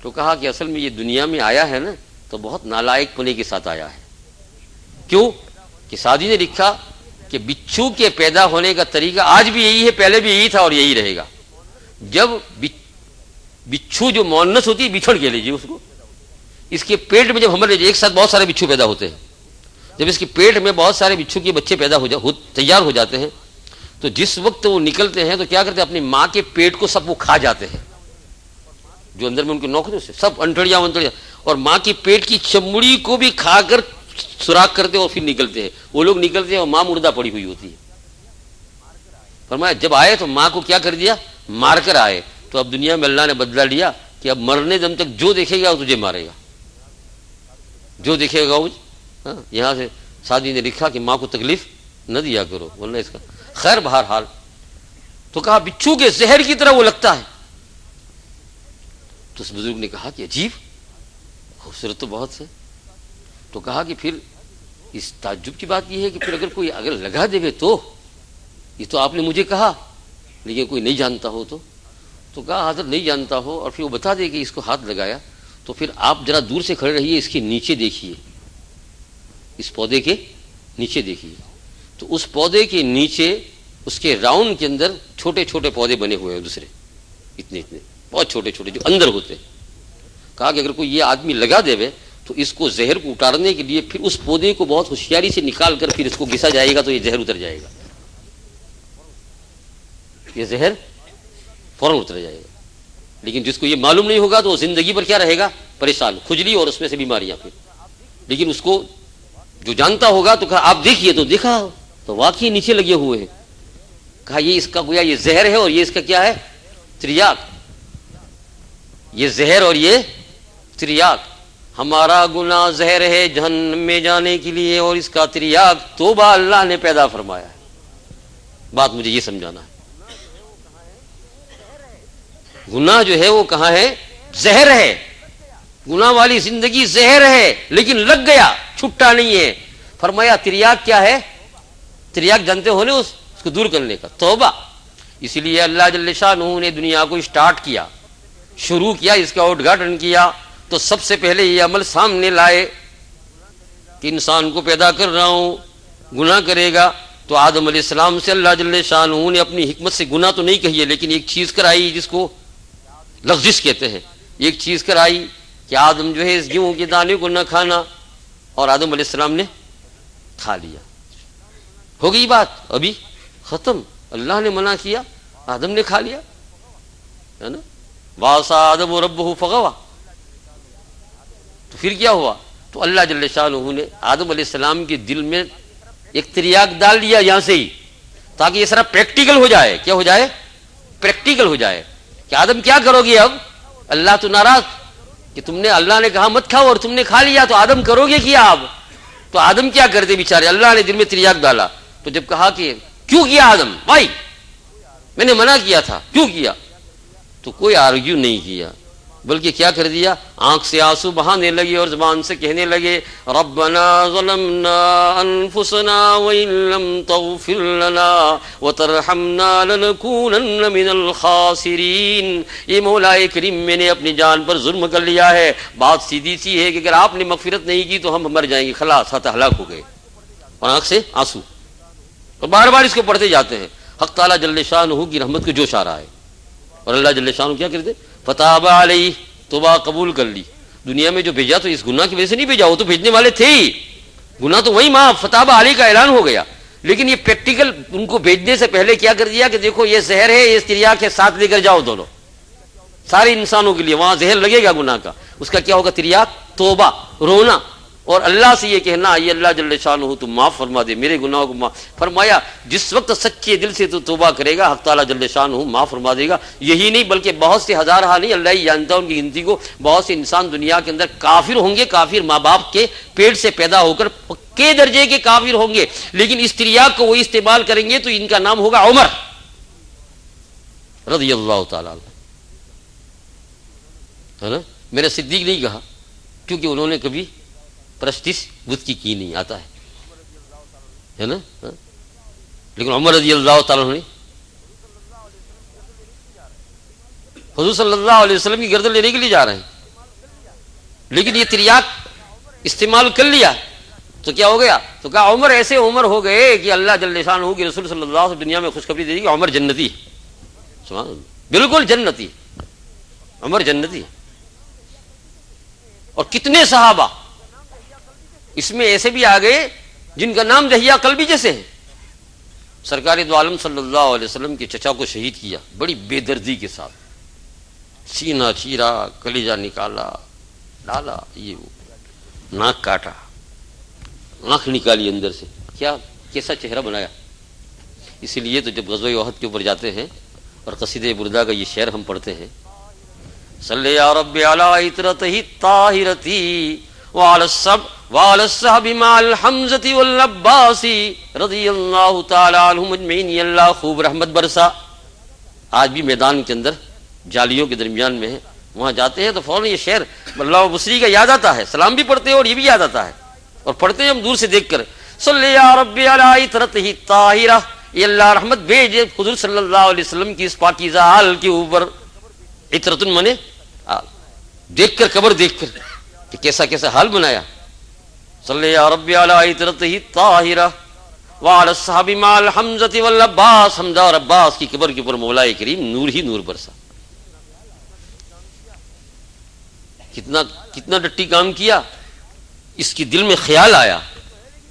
Speaker 1: تو کہا کہ اصل میں یہ دنیا میں آیا ہے نا تو بہت نالائق پنے کے ساتھ آیا ہے۔ کیوں کہ سعدی نے لکھا کہ بچھو کے پیدا ہونے کا طریقہ آج بھی یہی ہے، پہلے بھی یہی تھا اور یہی رہے گا۔ جب بچھو جو مؤنث ہوتی ہے، بچھڑ کے لیجیے اس کو، اس کے پیٹ میں جب ہم لیجیے ایک ساتھ بہت سارے بچھو پیدا ہوتے ہیں، جب اس کے پیٹ میں بہت سارے بچھو کے بچے پیدا تیار ہو جاتے ہیں، تو جس وقت وہ نکلتے ہیں تو کیا کرتے ہیں، اپنی ماں کے پیٹ کو سب وہ کھا جاتے ہیں، جو اندر میں ان کے نوکھنے سے سب انٹڑیاں ونٹڑیاں، اور ماں کی پیٹ کی چمڑی کو بھی کھا کر سوراخ کرتے اور پھر نکلتے ہیں۔ وہ لوگ نکلتے ہیں اور ماں مردہ پڑی ہوئی ہوتی ہے۔ فرمایا جب آئے تو ماں کو کیا کر دیا، مار کر آئے، تو اب دنیا میں اللہ نے بدلہ لیا کہ اب مرنے دم تک جو دیکھے گا وہ تجھے مارے گا، جو دیکھے گا وہ۔ یہاں سے سعدی نے لکھا کہ ماں کو تکلیف نہ دیا کرو ورنہ اس کا خیر۔ بہرحال تو کہا بچھو کے زہر کی طرح وہ لگتا ہے۔ تو اس بزرگ نے کہا کہ عجیب، خوبصورت تو بہت ہے۔ تو کہا کہ پھر اس تعجب کی بات یہ ہے کہ پھر اگر کوئی اگر لگا دے گے تو، یہ تو آپ نے مجھے کہا لیکن کوئی نہیں جانتا ہو تو کہا حضرت نہیں جانتا ہو اور پھر وہ بتا دے کہ اس کو ہاتھ لگایا، تو پھر آپ ذرا دور سے کھڑے رہیے، اس کے نیچے دیکھیے، اس پودے کے نیچے دیکھیے، تو اس پودے کے نیچے اس کے راؤنڈ کے اندر چھوٹے چھوٹے پودے بنے ہوئے ہیں، دوسرے اتنے اتنے بہت چھوٹے چھوٹے جو اندر ہوتے ہیں۔ کہا کہ اگر کوئی یہ آدمی لگا دے تو اس کو زہر کو اتارنے کے لیے پھر اس پودے کو بہت ہوشیاری سے نکال کر پھر اس کو گھسا جائے گا تو یہ زہر اتر جائے گا، یہ زہر فوراً اتر جائے گا۔ لیکن جس کو یہ معلوم نہیں ہوگا تو وہ زندگی پر کیا رہے گا، پریشان، کھجلی اور اس میں سے بیماریاں پھر۔ لیکن اس کو جو جانتا ہوگا تو کہا آپ دیکھیے، تو دیکھا تو واقعی نیچے لگے ہوئے ہیں۔ کہا یہ اس کا گویا یہ زہر ہے اور یہ اس کا کیا ہے، تریاق، یہ زہر اور یہ تریاق۔ ہمارا گناہ زہر ہے جہنم میں جانے کے لیے اور اس کا تریاق توبہ اللہ نے پیدا فرمایا ہے۔ بات مجھے یہ سمجھانا ہے، گناہ جو ہے وہ کہاں ہے، زہر ہے، گناہ والی زندگی زہر ہے، لیکن لگ گیا چھٹا نہیں ہے۔ فرمایا تریاق کیا ہے، تریاق جانتے ہو نا، اس کو دور کرنے کا توبہ۔ اسی لیے اللہ جل شانہ نے دنیا کو سٹارٹ کیا، شروع کیا، اس کا اُدگھاٹن کیا، تو سب سے پہلے یہ عمل سامنے لائے کہ انسان کو پیدا کر رہا ہوں، گناہ کرے گا۔ تو آدم علیہ السلام سے اللہ جل شانہ نے اپنی حکمت سے گناہ تو نہیں کہی ہے، لیکن ایک چیز کرائی جس کو لغزش کہتے ہیں، ایک چیز کرائی کہ آدم جو ہے اس گیہوں کے دانے کو نہ کھانا، اور آدم علیہ السلام نے کھا لیا۔ ہو گئی بات، ابھی ختم، اللہ نے منع کیا، آدم نے کھا لیا، ہے نا، وَعَصَىٰ آدَمُ رَبَّهُ فَغَوَىٰ۔ تو پھر کیا ہوا، تو اللہ جل شانہ نے آدم علیہ السلام کے دل میں ایک تریاق ڈال دیا یہاں سے ہی، تاکہ یہ سارا پریکٹیکل ہو جائے۔ کیا ہو جائے، پریکٹیکل ہو جائے کہ آدم کیا کرو گے اب، اللہ تو ناراض کہ تم نے، اللہ نے کہا مت کھاؤ اور تم نے کھا لیا، تو آدم کرو گے کیا اب۔ تو آدم کیا کرتے بیچارے، اللہ نے دل میں تریاق ڈالا، تو جب کہا کہ کیوں کیا آدم بھائی، میں نے منع کیا تھا، کیوں کیا، تو کوئی آرگیو نہیں کیا، بلکہ کیا کر دیا، آنکھ سے آنسو بہانے لگے اور زبان سے کہنے لگے ربنا ظلمنا انفسنا وان لم تغفر لنا وترحمنا لنكونن من الخاسرین۔ یہ مولا کریم میں نے اپنی جان پر ظلم کر لیا ہے، بات سیدھی سی ہے کہ اگر آپ نے مغفرت نہیں کی تو ہم مر جائیں گے، خلاص ہلاک ہو گئے۔ اور آنکھ سے آنسو، اور بار بار اس کو پڑھتے جاتے ہیں۔ حق تعالیٰ جل شانہ کی رحمت کو جوش آ رہا ہے، اور اللہ جل شانہ کیا کرتے، فتاب علیہ، توبہ قبول کر لی۔ دنیا میں جو بھیجا تو اس گناہ کی وجہ سے نہیں بھیجا، وہ تو بھیجنے والے تھے ہی، گناہ تو وہی معاف، فتاب علیہ کا اعلان ہو گیا۔ لیکن یہ پریکٹیکل ان کو بھیجنے سے پہلے کیا کر دیا کہ دیکھو یہ زہر ہے، اس تریاق کے ساتھ لے کر جاؤ دونوں، سارے انسانوں کے لیے وہاں زہر لگے گا گناہ کا، اس کا کیا ہوگا، تریاق، توبہ، رونا، اور اللہ سے یہ کہنا یہ اللہ جل شانہ تو معاف فرما دے میرے گناہوں کو معاف فرمایا۔ جس وقت سچے دل سے تو توبہ کرے گا حق تعالیٰ جل شانہ معاف فرما دے گا۔ یہی نہیں بلکہ بہت سے ہزارہ نہیں، اللہ ہی جانتا ان کی گنتی کو، بہت سے انسان دنیا کے اندر کافر ہوں گے، کافر ماں باپ کے پیٹ سے پیدا ہو کر پکے درجے کے کافر ہوں گے، لیکن اس تریاق کو وہ استعمال کریں گے تو ان کا نام ہوگا عمر رضی اللہ تعالیٰ عنہ، ہے نا۔ میرے صدیق نہیں کہا کیونکہ انہوں نے کبھی پرستش بت کی نہیں، آتا ہے نا، لیکن عمر رضی اللہ تعالیٰ عنہ نے حضور صلی اللہ علیہ وسلم کی گردن لینے کے لیے جا رہے ہیں، لیکن یہ تریاق استعمال کر لیا تو کیا ہو گیا، تو کہا عمر ایسے عمر ہو گئے کہ اللہ جل شانہ کی رسول صلی اللہ علیہ وسلم دنیا میں خوشخبری دے دی کہ عمر جنتی ہے، سبحان اللہ، بالکل جنتی، عمر جنتی۔ اور کتنے صحابہ اس میں ایسے بھی آ گئے جن کا نام دہیہ قلبی جیسے ہے۔ سرکار دو عالم صلی اللہ علیہ وسلم کے چچا کو شہید کیا بڑی بے دردی کے ساتھ، سینہ چیرا، کلیجہ نکالا، ڈالا، یہ وہ، ناک کاٹا، آنکھ نکالی اندر سے، کیا کیسا چہرہ بنایا۔ اسی لیے تو جب غزوہ احد کے اوپر جاتے ہیں اور قصیدہ بردہ کا یہ شعر ہم پڑھتے ہیں، صلی یا رب علی عطرتہ الطاہرتی وعلی الصحب مع الحمزة والعباس رضی اللہ تعالی عنہم اجمعین، یہ اللہ خوب رحمت برسا۔ آج بھی میدان کے اندر جالیوں کے درمیان میں ہے، وہاں جاتے ہیں تو فوراً یہ شعر اللہ بصری کا یاد آتا ہے، سلام بھی پڑھتے ہیں اور یہ بھی یاد آتا ہے، اور پڑھتے ہیں ہم دور سے دیکھ کر، صلی یا رب علی عطرتہ الطاہرہ، یہ اللہ رحمت بھیجے حضور صلی اللہ علیہ وسلم کی اس پاکیزہ حال کے اوپر۔ عطرتن منے دیکھ کر، قبر دیکھ کر کہ کیسا کیسا حال بنایا، صلی یا رب علی عطرتہ الطاہرہ وعلی الصحب مع الحمزة والعباس، حمزہ اور عباس کی قبر کے اوپر مولا کریم نور ہی نور برسا۔ کتنا ڈٹی کام کیا۔ اس کی دل میں خیال آیا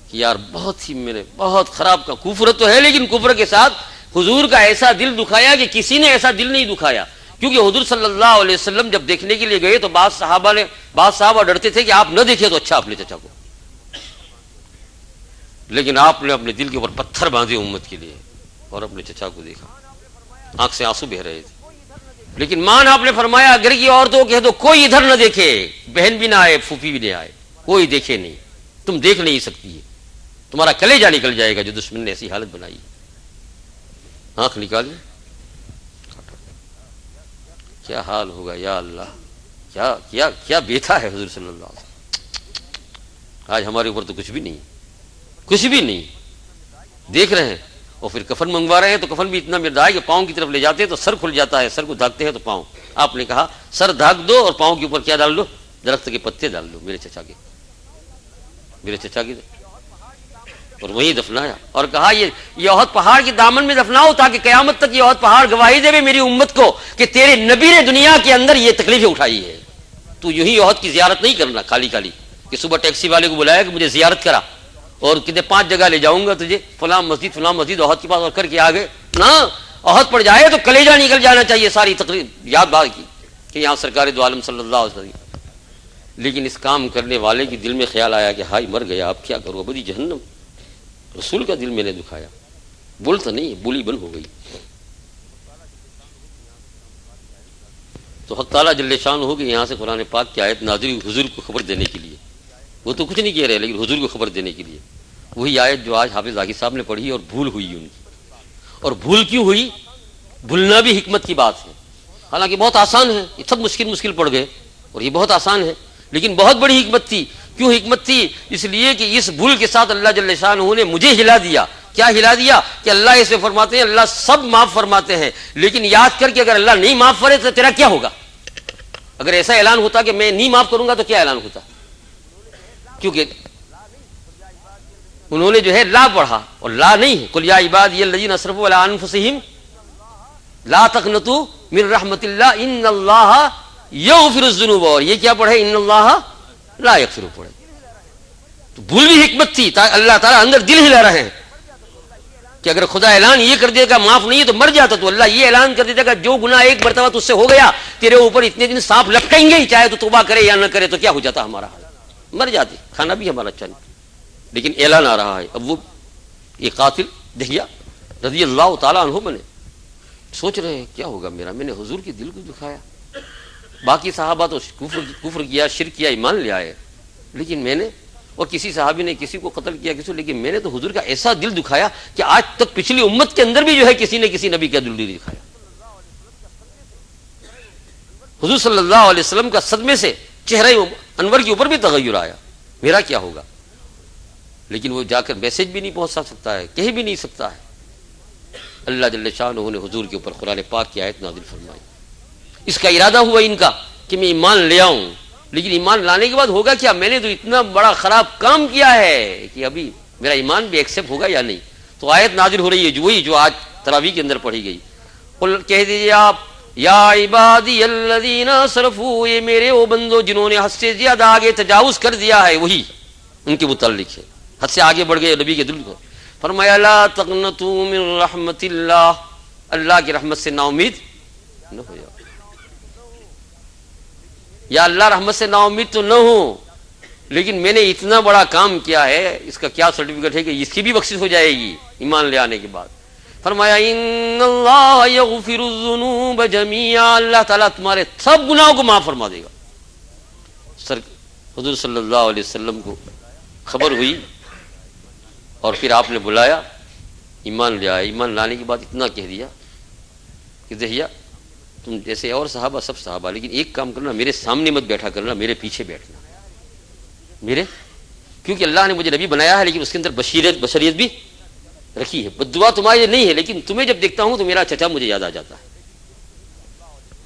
Speaker 1: کہ یار بہت ہی میرے بہت خراب کا کفر تو ہے، لیکن کفر کے ساتھ حضور کا ایسا دل دکھایا کہ کسی نے ایسا دل نہیں دکھایا، کیونکہ حضور صلی اللہ علیہ وسلم جب دیکھنے کے لیے گئے تو بعض صحابہ ڈرتے تھے کہ آپ نہ دیکھیں تو اچھا اپنے چچا کو، لیکن آپ نے اپنے دل کے اوپر پتھر باندھے امت کے لیے اور اپنے چچا کو دیکھا، آنکھ سے آنسو بہ رہے تھے، لیکن ماں نے آپ نے فرمایا اگر کی عورتوں کہہ دو کوئی ادھر نہ دیکھے، بہن بھی نہ آئے، پھوپھی بھی نہ آئے، کوئی دیکھے نہیں، تم دیکھ نہیں سکتی ہے، تمہارا کلیجہ نکل جائے گا جو دشمن نے ایسی حالت بنائی۔ آنکھ نکالی، کیا حال ہوگا یا اللہ، کیا کیا کیا بیٹھا ہے حضور صلی اللہ علیہ وسلم۔ آج ہمارے اوپر تو کچھ بھی نہیں، کچھ بھی نہیں، دیکھ رہے ہیں، اور پھر کفن منگوا رہے ہیں تو کفن بھی اتنا مردا ہے کہ پاؤں کی طرف لے جاتے ہیں تو سر کھل جاتا ہے، سر کو دھاگتے ہیں تو پاؤں، آپ نے کہا سر دھاگ دو اور پاؤں کے اوپر کیا ڈال دو، درخت کے پتے ڈال دو، میرے چچا کے، اور وہیں دفنایا، اور کہا یہ احد پہاڑ کے دامن میں دفناؤ تاکہ قیامت تک یہ احد پہاڑ گواہی دے میری امت کو کہ تیرے نبی نے دنیا کے اندر یہ تکلیفیں اٹھائی ہے، تو یوں ہی احد کی زیارت نہیں کرنا خالی کہ صبح ٹیکسی والے کو بلایا کہ مجھے زیارت کرا اور کتنے 5 جگہ لے جاؤں گا تجھے، فلاں مسجد احد کے پاس، اور کر کے آگے نہ احد پڑ جائے تو کلیجہ نکل جانا چاہیے ساری تقریب یاد بات کی کہ یہاں سرکار دو عالم صلی اللہ علیہ وسلم۔ لیکن اس کام کرنے والے کی دل میں خیال آیا کہ ہائی مر گیا، اب کیا کروں، ابدی جہنم، رسول کا دل میں نے دکھایا، بولتا نہیں، بولی بند ہو گئی۔ تو حق تعالیٰ جل شان ہو کہ یہاں سے قرآن پاک کی آیت نازل حضور کو خبر دینے کے لیے، وہ تو کچھ نہیں کہہ رہے لیکن حضور کو خبر دینے کے لیے، وہی آیت جو آج حافظ ذاکر صاحب نے پڑھی اور بھول ہوئی ان کی، اور بھول کیوں ہوئی، بھولنا بھی حکمت کی بات ہے، حالانکہ بہت آسان ہے، یہ سب مشکل پڑ گئے اور یہ بہت آسان ہے، لیکن بہت بڑی حکمت تھی۔ کیوں حکمت تھی؟ اس لیے کہ اس بھول کے ساتھ اللہ جل شانہ نے مجھے ہلا دیا۔ کیا ہلا دیا؟ کہ اللہ اس میں فرماتے ہیں اللہ سب معاف فرماتے ہیں، لیکن یاد کر کے اگر اللہ نہیں معاف کرے تو تیرا کیا ہوگا؟ اگر ایسا اعلان ہوتا کہ میں نہیں معاف کروں گا تو کیا اعلان ہوتا؟ کیونکہ انہوں نے جو ہے لا پڑھا اور لا نہیں ہے، قل یا عبادی الذین اسرفوا علی انفسہم لا تقنطوا من رحمت اللہ ان اللہ یغفر الذنوب، اور یہ کیا پڑھے؟ ان اللہ لا یغفر پڑھے۔ تو بھول بھی حکمت تھی، اللہ تعالیٰ اندر دل ہلا رہے ہیں کہ اگر خدا اعلان یہ کر دے گا معاف نہیں ہے تو مر جاتا، تو اللہ یہ اعلان کر دیتا گا جو گناہ ایک مرتبہ تجھ سے ہو گیا تیرے اوپر اتنے دن سانپ لٹکیں گے ہی، چاہے تو توبہ کرے یا نہ کرے تو کیا ہو جاتا ہمارا حال؟ مر جاتے، کھانا بھی ہمارا اچھا نہیں، لیکن اعلان آ رہا ہے۔ اب وہ یہ قاتل دہیا رضی اللہ تعالیٰ عنہ بنے، سوچ رہے ہیں کیا ہوگا میرا، میں نے حضور کے دل کو دکھایا، باقی صحابہ تو کفر کیا، شرک کیا، ایمان لے آئے، لیکن میں نے، اور کسی صحابی نے کسی کو قتل کیا کسی، لیکن میں نے تو حضور کا ایسا دل دکھایا کہ آج تک پچھلی امت کے اندر بھی جو ہے کسی نے کسی نبی کا دل نہیں دکھایا۔ حضور صلی اللہ علیہ وسلم کا صدمے سے چہرہ انور کے اوپر بھی تغیر آیا، میرا کیا ہوگا؟ لیکن وہ جا کر میسج بھی نہیں پہنچا سکتا ہے، کہیں بھی نہیں سکتا ہے۔ اللہ جل شانہ نے حضور کے اوپر قرآن پاک کی آیت نازل فرمائی۔ اس کا ارادہ ہوا ان کا کہ میں ایمان لے آؤں، لیکن ایمان لانے کے بعد ہوگا کیا؟ میں نے تو اتنا بڑا خراب کام کیا ہے کہ ابھی میرا ایمان بھی ایکسیپٹ ہوگا یا نہیں؟ تو آیت نازل ہو رہی ہے وہی جو آج تراویح کے اندر پڑھی گئی، قل کہہ دیجیے آپ یا عبادی الذین اسرفوا، یہ میرے وہ بندو جنہوں نے حد سے زیادہ آگے تجاوز کر دیا ہے، وہی ان کے متعلق ہے، حد سے آگے بڑھ گئے نبی کے دل کو۔ فرمایا لا تقنطوا من رحمت اللہ، اللہ کی رحمت سے نا امید نہ ہو جاؤ، یا اللہ رحمت سے نا امید تو نہ ہو، لیکن میں نے اتنا بڑا کام کیا ہے، اس کا کیا سرٹیفکیٹ ہے کہ اس کی بھی بخشش ہو جائے گی ایمان لے آنے کے بعد؟ فرمایا ان اللہ یغفر الذنوب جميعا، اللہ تعالیٰ تمہارے سب گناہوں کو معاف فرما دے گا۔ حضور صلی اللہ علیہ وسلم کو خبر ہوئی اور پھر آپ نے بلایا، ایمان لے آیا۔ ایمان لانے کے بعد اتنا کہہ دیا کہ دہیا تم جیسے اور صحابہ سب صحابہ، لیکن ایک کام کرنا، میرے سامنے مت بیٹھا کرنا، میرے پیچھے بیٹھنا میرے، کیونکہ اللہ نے مجھے نبی بنایا ہے لیکن اس کے اندر بشریت بھی رکھی ہے۔ بدعا تمہارے نہیں ہے، لیکن تمہیں جب دیکھتا ہوں تو میرا چچا مجھے یاد آ جاتا ہے۔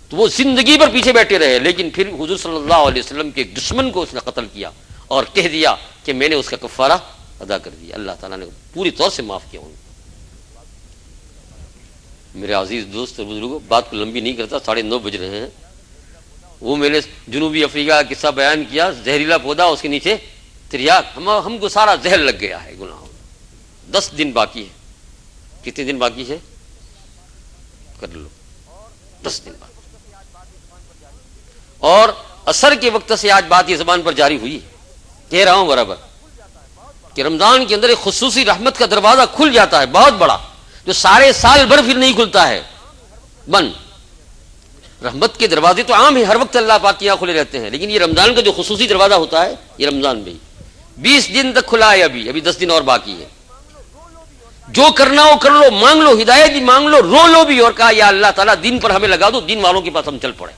Speaker 1: تو وہ زندگی پر پیچھے بیٹھے رہے، لیکن پھر حضور صلی اللہ علیہ وسلم کے ایک دشمن کو اس نے قتل کیا اور کہہ دیا کہ میں نے اس کا کفارہ ادا کر دیا، اللہ تعالیٰ نے پوری طور سے معاف کیا ان کو۔ میرے عزیز دوست اور بزرگوں، بات کو لمبی نہیں کرتا، 9:30 بج رہے ہیں۔ وہ میں نے جنوبی افریقہ کا قصہ بیان کیا، زہریلا پودا، اس کے نیچے تریاک، ہم کو سارا زہر لگ گیا ہے گناہوں۔ 10 دن باقی ہے، کتنے دن باقی ہے کر لو، 10 دن باقی، اور عصر کے وقت سے آج بات یہ زبان پر جاری ہوئی، کہہ رہا ہوں برابر کہ رمضان کے اندر ایک خصوصی رحمت کا دروازہ کھل جاتا ہے بہت بڑا، جو سارے سال بھر پھر نہیں کھلتا ہے، بند۔ رحمت کے دروازے تو عام ہیں، ہر وقت اللہ پاک کے یہاں کھلے رہتے ہیں، لیکن یہ رمضان کا جو خصوصی دروازہ ہوتا ہے یہ رمضان میں 20 دن تک کھلا ہے، ابھی 10 دن اور باقی ہے۔ جو کرنا ہو کر لو، مانگ لو، ہدایت بھی مانگ لو، رو لو بھی، اور کہا یا اللہ تعالیٰ دین پر ہمیں لگا دو، دین والوں کے پاس ہم چل پڑے۔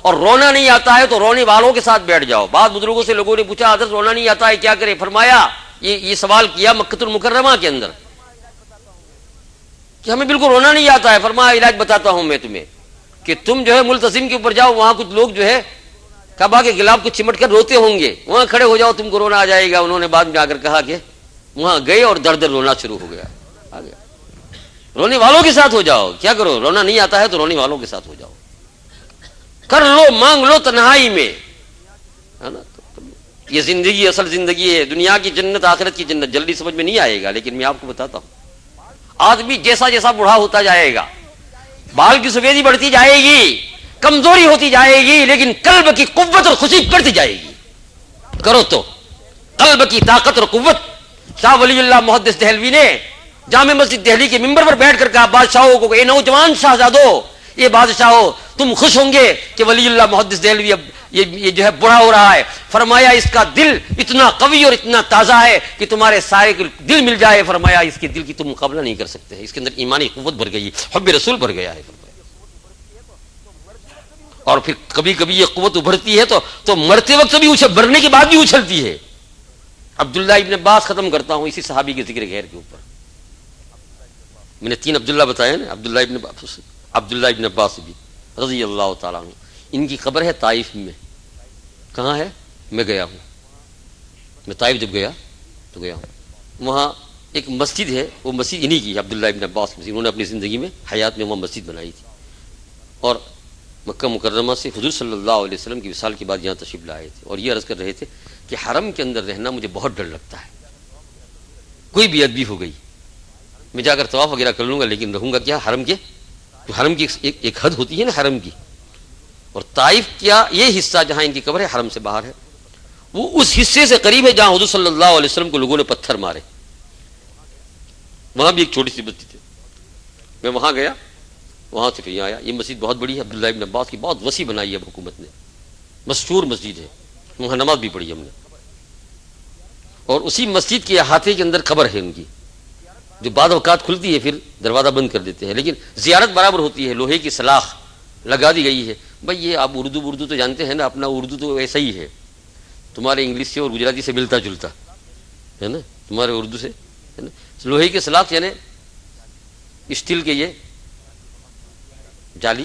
Speaker 1: اور رونا نہیں آتا ہے تو رونے والوں کے ساتھ بیٹھ جاؤ۔ بعض بزرگوں سے لوگوں نے پوچھا حضرت رونا نہیں آتا ہے کیا کرے؟ فرمایا یہ سوال کیا مکۃ المکرمہ کے اندر کہ ہمیں بالکل رونا نہیں آتا ہے، فرمایا علاج بتاتا ہوں میں تمہیں کہ تم جو ہے ملتزم کے اوپر جاؤ، وہاں کچھ لوگ جو ہے کعبہ کے غلاف کو چمٹ کر روتے ہوں گے، وہاں کھڑے ہو جاؤ، تم کو رونا آ جائے گا۔ انہوں نے بعد میں آ کر کہا کہ وہاں گئے اور در در رونا شروع ہو گیا، آ گیا۔ رونے والوں کے ساتھ ہو جاؤ، کیا کرو؟ رونا نہیں آتا ہے تو رونے والوں کے ساتھ ہو جاؤ، کر لو، مانگ لو تنہائی میں، ہے نا؟ یہ زندگی اصل زندگی ہے، دنیا کی جنت آخرت کی جنت جلدی سمجھ میں نہیں آئے گا، لیکن میں آپ کو بتاتا ہوں آدمی جیسا جیسا بوڑھا ہوتا جائے گا، بال کی سفیدی بڑھتی جائے گی، کمزوری ہوتی جائے گی، لیکن قلب کی قوت اور خوشی بڑھتی جائے گی۔ کرو تو قلب کی طاقت اور قوت۔ شاہ ولی اللہ محدث دہلوی نے جامع مسجد دہلی کے ممبر پر بیٹھ کر کہا بادشاہوں کو، اے نوجوان شہزادو، یہ بادشاہو تم خوش ہوں گے کہ ولی اللہ محدث دہلوی اب یہ جو ہے بڑا ہو رہا ہے۔ فرمایا اس کا دل اتنا قوی اور اتنا تازہ ہے کہ تمہارے سارے دل مل جائے، فرمایا اس کے دل کی تم مقابلہ نہیں کر سکتے، اس کے اندر ایمانی قوت بڑھ گئی، حب رسول بڑھ گیا ہے۔ اور پھر کبھی کبھی یہ قوت ابھرتی ہے تو مرتے وقت بھی مرنے کے بعد بھی اچھلتی ہے. عبداللہ ابن عباس ختم کرتا ہوں اسی صحابی کے ذکر غیر کے اوپر. میں نے 3 عبداللہ بتایا نا, عبداللہ ابن عباس بھی رضی اللہ تعالیٰ عنہ. ان کی قبر ہے طائف میں. کہاں ہے؟ میں گیا ہوں, میں طائف جب گیا تو گیا ہوں. وہاں ایک مسجد ہے, وہ مسجد انہی کی ہے, عبداللہ ابن عباس مسجد. انہوں نے اپنی زندگی میں حیات میں وہاں مسجد بنائی تھی. اور مکہ مکرمہ سے حضور صلی اللہ علیہ وسلم کی وصال کے بعد یہاں تشریف لائے تھے, اور یہ عرض کر رہے تھے کہ حرم کے اندر رہنا مجھے بہت ڈر لگتا ہے. کوئی بھی ادبی ہو گئی, میں جا کر طواف وغیرہ کر لوں گا, لیکن رہوں گا کیا حرم کے, تو حرم کی ایک حد ہوتی ہے نا حرم کی. اور طائف کیا یہ حصہ جہاں ان کی قبر ہے حرم سے باہر ہے, وہ اس حصے سے قریب ہے جہاں حضور صلی اللہ علیہ وسلم کو لوگوں نے پتھر مارے. وہاں بھی ایک چھوٹی سی بستی تھی, میں وہاں گیا, وہاں سے پھر یہاں آیا. یہ مسجد بہت بڑی ہے, عبداللہ ابن عباس کی بہت وسیع بنائی ہے حکومت نے, مشہور مسجد ہے, وہاں نماز بھی پڑھی ہم نے. اور اسی مسجد کے احاطے کے اندر قبر ہے ان کی, جو بعض اوقات کھلتی ہے پھر دروازہ بند کر دیتے ہیں, لیکن زیارت برابر ہوتی ہے. لوہے کی سلاخ لگا دی گئی ہے. بھائی یہ آپ اردو تو جانتے ہیں نا, اپنا اردو تو ایسا ہی ہے, تمہارے انگلش سے اور گجراتی سے ملتا جلتا ہے نا, تمہارے اردو سے ہے نا. لوہے کے سلاخ یعنی اسٹیل کے یہ جالی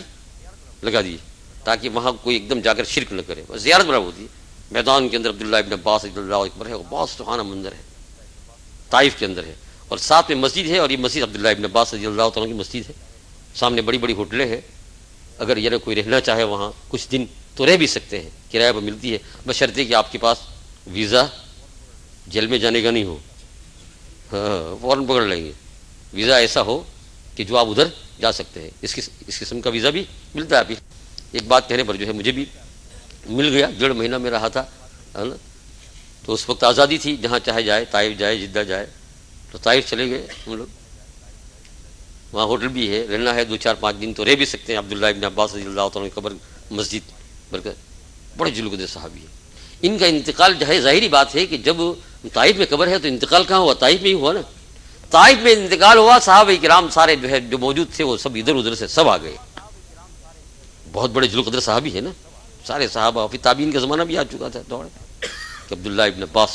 Speaker 1: لگا دیے تاکہ وہاں کوئی ایک دم جا کر شرک نہ کرے. زیارت برابر ہوتی ہے. میدان کے اندر عبداللہ ابن عباس رضی اللہ اکبر ہے, بہت سہانا منظر ہے, طائف کے اندر ہے. اور ساتھ میں مسجد ہے, اور یہ مسجد عبداللہ ابن عباس رضی اللہ تعالیٰ کی مسجد ہے. سامنے بڑی بڑی ہوٹلیں ہیں, اگر یہ کوئی رہنا چاہے وہاں کچھ دن تو رہ بھی سکتے ہیں, کرایہ پر ملتی ہے, بشرطے کہ آپ کے پاس ویزا جیل میں جانے کا نہیں ہو. ہاں فوراً پکڑ لیں گے. ویزا ایسا ہو کہ جو آپ ادھر جا سکتے ہیں. اس قسم کا ویزا بھی ملتا ہے. ابھی ایک بات کہنے پر جو ہے مجھے بھی مل گیا, 1.5 مہینہ میں رہا تھا ہے نا, تو اس وقت آزادی تھی, جہاں چاہے جائے, طائف جائے, جدہ جائے. تو طائف چلے گئے ہم لوگ, وہاں ہوٹل بھی ہے, رہنا ہے 2-4-5 دن تو رہ بھی سکتے ہیں. عبداللہ ابن عباس رضی اللہ تعالیٰ کی قبر مسجد برکت, بڑے جلوہ صحابی ہے. ان کا انتقال جو ہے ظاہری بات ہے کہ جب طائف میں قبر ہے تو انتقال کہاں ہوا؟ طائف میں ہی ہوا نا. طائف میں انتقال ہوا, صحابہ کرام سارے جو ہے جو موجود تھے وہ سب ادھر ادھر سے سب آ گئے. بہت بڑے ذو القدر صحابی ہے نا سارے صحابہ. پھر تابعین کا زمانہ بھی آ چکا تھا دور کہ عبداللہ ابن عباس,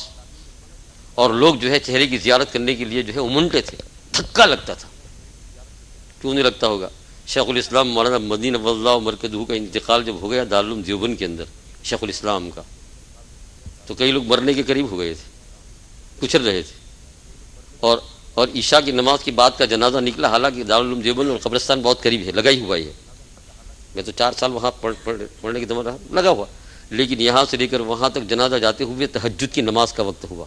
Speaker 1: اور لوگ جو ہے چہرے کی زیارت کرنے کے لیے جو ہے امنٹے تھے. دھکا لگتا تھا, کیوں نہیں لگتا ہوگا. شیخ الاسلام مولانا مدنی نور اللہ مرکزہ کا انتقال جب ہو گیا دارالعلوم دیوبند کے اندر شیخ الاسلام کا, تو کئی لوگ مرنے کے قریب ہو گئے تھے, کچل رہے تھے. اور عشاء کی نماز کے بعد کا جنازہ نکلا, حالانکہ دارالعلوم دیوبند اور قبرستان بہت قریب ہے, لگا ہی ہوا ہے. میں تو 4 سال وہاں پڑھنے کی دماغ رہا, لگا ہوا, لیکن یہاں سے لے کر وہاں تک جنازہ جاتے ہوئے تہجد کی نماز کا وقت ہوا.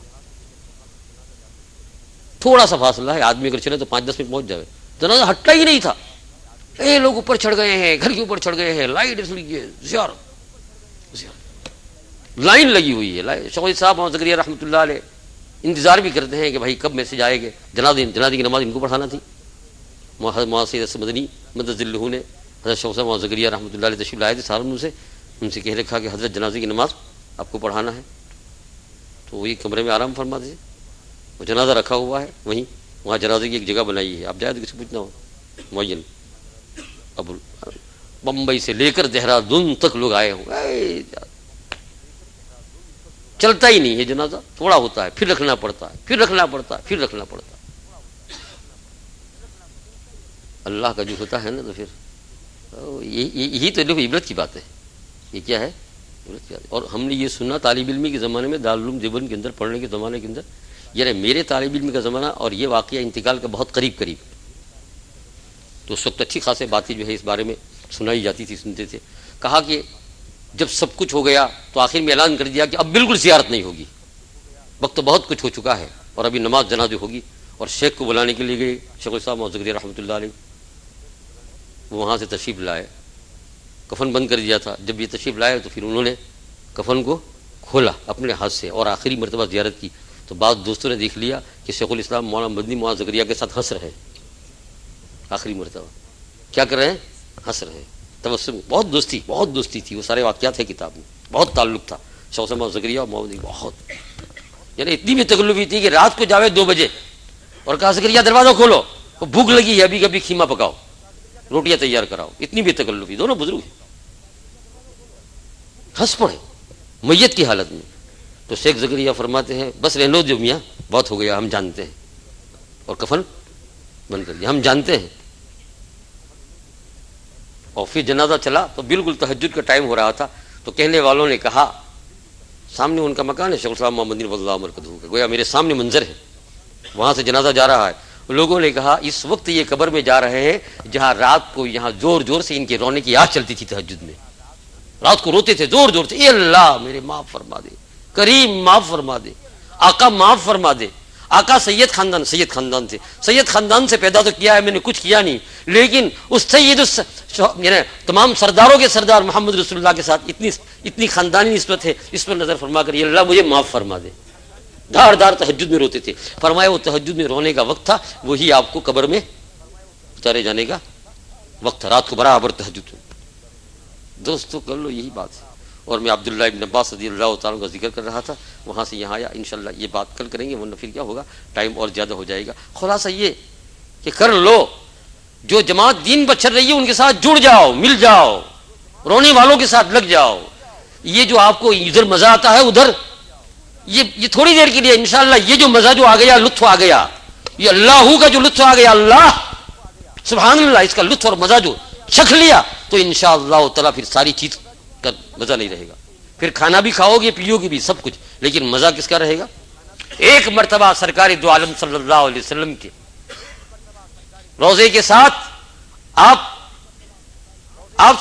Speaker 1: تھوڑا سا فاصلہ ہے, آدمی اگر چلے تو 5-10 منٹ پہنچ جائے. جنازہ ہٹتا ہی نہیں تھا. اے لوگ اوپر چڑھ گئے ہیں, گھر کے اوپر چڑھ گئے ہیں, لائٹ اس لیے لائن لگی ہوئی ہے. شوقی صاحب محمد زکریا رحمۃ اللہ علیہ انتظار بھی کرتے ہیں کہ بھائی کب میسج آئے گے. جنازے کی نماز ان کو پڑھانا تھی. محسن مدنی مدد اللہ نے حضرت شوقی صاحب محمد زکریا رحمۃ اللہ علیہ تشریف لائے تھے سہارنپور سے, ان سے کہہ رکھا کہ حضرت جنازے کی نماز آپ کو پڑھانا ہے. تو وہی کمرے میں آرام فرماتے تھے. وہ جنازہ رکھا ہوا ہے وہاں جنازے کی ایک جگہ بنائی ہے, آپ جائے تو کسی پوچھنا ہو. معین ابو بمبئی سے لے کر دہرادون تک لوگ آئے ہوں. چلتا ہی نہیں ہے جنازہ, تھوڑا ہوتا ہے, پھر رکھنا پڑتا ہے, پھر رکھنا پڑتا ہے, پھر رکھنا پڑتا ہے. اللہ کا جو ہوتا ہے نا, تو پھر یہی تو عبرت کی بات ہے. یہ کیا ہے؟ عبرت کی بات ہے. اور ہم نے یہ سنا طالب علمی کے زمانے میں, دارالعلوم دیوبند کے اندر پڑھنے کے زمانے کے اندر, یعنی میرے طالب علم کا زمانہ اور یہ واقعہ انتقال کا بہت قریب, تو اس وقت اچھی خاصی باتیں جو ہے اس بارے میں سنائی جاتی تھی, سنتے تھے. کہا کہ جب سب کچھ ہو گیا تو آخر میں اعلان کر دیا کہ اب بالکل زیارت نہیں ہوگی, وقت بہت کچھ ہو چکا ہے, اور ابھی نماز جنازہ ہوگی. اور شیخ کو بلانے کے لیے گئے, شیخ صاحب محمد زکریا رحمۃ اللہ علیہ, وہ وہاں سے تشریف لائے. کفن بند کر دیا تھا. جب یہ تشریف لائے تو پھر انہوں نے کفن کو کھولا اپنے ہاتھ سے اور آخری مرتبہ زیارت کی. تو بعض دوستوں نے دیکھ لیا کہ شیخ الاسلام مولانا مدنی محمد زکریا کے ساتھ ہنس رہے ہیں. آخری مرتبہ کیا کر رہے ہیں؟ ہنس رہے ہیں. تبسم, بہت دوستی تھی. وہ سارے واقعات ہیں کتاب میں, بہت تعلق تھا شیخ محمد زکریا اور محمد, بہت, یعنی اتنی بھی تکلفی تھی کہ رات کو جاوے 2 بجے اور کہا زکریا دروازہ کھولو, وہ بھوک لگی ہے, ابھی کبھی خیمہ پکاؤ, روٹیاں تیار کراؤ. اتنی بھی تکلفی. دونوں بزرگ ہیں, ہنس پڑے میت کی حالت میں. تو شیخ زکریا فرماتے ہیں بس رہنے دو میاں، بہت ہو گیا، ہم جانتے ہیں، اور کفن بند کر دیا، ہم جانتے ہیں. اور پھر جنازہ چلا تو بالکل تہجد کا ٹائم ہو رہا تھا، تو کہنے والوں نے کہا، سامنے ان کا مکان ہے شیخ الاسلام محمد بن اللہ مرکزہ کا، گویا میرے سامنے منظر ہے، وہاں سے جنازہ جا رہا ہے. لوگوں نے کہا اس وقت یہ قبر میں جا رہے ہیں جہاں رات کو یہاں زور زور سے ان کے رونے کی آواز چلتی تھی، تہجد میں رات کو روتے تھے زور زور سے، اے اللہ میرے معاف فرما دے، کریم معاف فرما دے، آقا معاف فرما دے. آقا سید خاندان سے، سید خاندان سے پیدا تو کیا ہے میں نے، کچھ کیا نہیں، لیکن اس سید یعنی تمام سرداروں کے سردار محمد رسول اللہ کے ساتھ اتنی خاندانی نسبت ہے، اس پر نظر فرما کر یہ اللہ مجھے معاف فرما دے. دھار دھار تہجد میں روتے تھے. فرمایا وہ تہجد میں رونے کا وقت تھا، وہی آپ کو قبر میں اتارے جانے کا وقت تھا، رات کو برابر تہجد میں. دوستو کر لو یہی بات ہے. اور میں عبداللہ ابن عباس رضی اللہ تعالیٰ کا ذکر کر رہا تھا، وہاں سے یہاں آیا. انشاءاللہ یہ بات کل کریں گے، ورنہ پھر کیا ہوگا، ٹائم اور زیادہ ہو جائے گا. خلاصہ یہ کہ کر لو، جو جماعت دین پر چل رہی ہے ان کے ساتھ جڑ جاؤ، مل جاؤ، رونے والوں کے ساتھ لگ جاؤ. یہ جو آپ کو ادھر مزہ آتا ہے ادھر، یہ تھوڑی دیر کے لیے. انشاءاللہ یہ جو مزہ جو آ گیا، لطف آ گیا، یہ اللہ کا جو لطف آ گیا، اللہ سبحان اللہ، اس کا لطف اور مزہ جو چکھ لیا تو انشاءاللہ تعالیٰ پھر ساری چیز کا مزہ نہیں رہے گا. پھر کھانا بھی کھاؤ گے، پیو گے بھی، سب کچھ، لیکن مزہ کس کا رہے گا؟ ایک مرتبہ سرکار دو عالم صلی اللہ علیہ وسلم کے روضے کے ساتھ آپ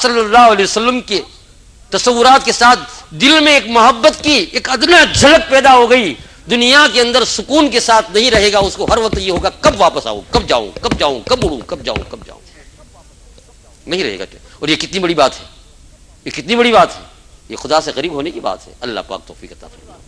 Speaker 1: صلی اللہ علیہ وسلم کے تصورات کے ساتھ دل میں ایک محبت کی ایک ادنا جھلک پیدا ہو گئی. دنیا کے اندر سکون کے ساتھ نہیں رہے گا، اس کو ہر وقت یہ ہوگا کب واپس آؤں، کب جاؤں، کب جاؤں، کب اڑوں، کب جاؤں، کب جاؤں، نہیں رہے گا. اور یہ کتنی بڑی بات ہے، یہ کتنی بڑی بات ہے، یہ خدا سے قریب ہونے کی بات ہے. اللہ پاک توفیق عطا فرمائے.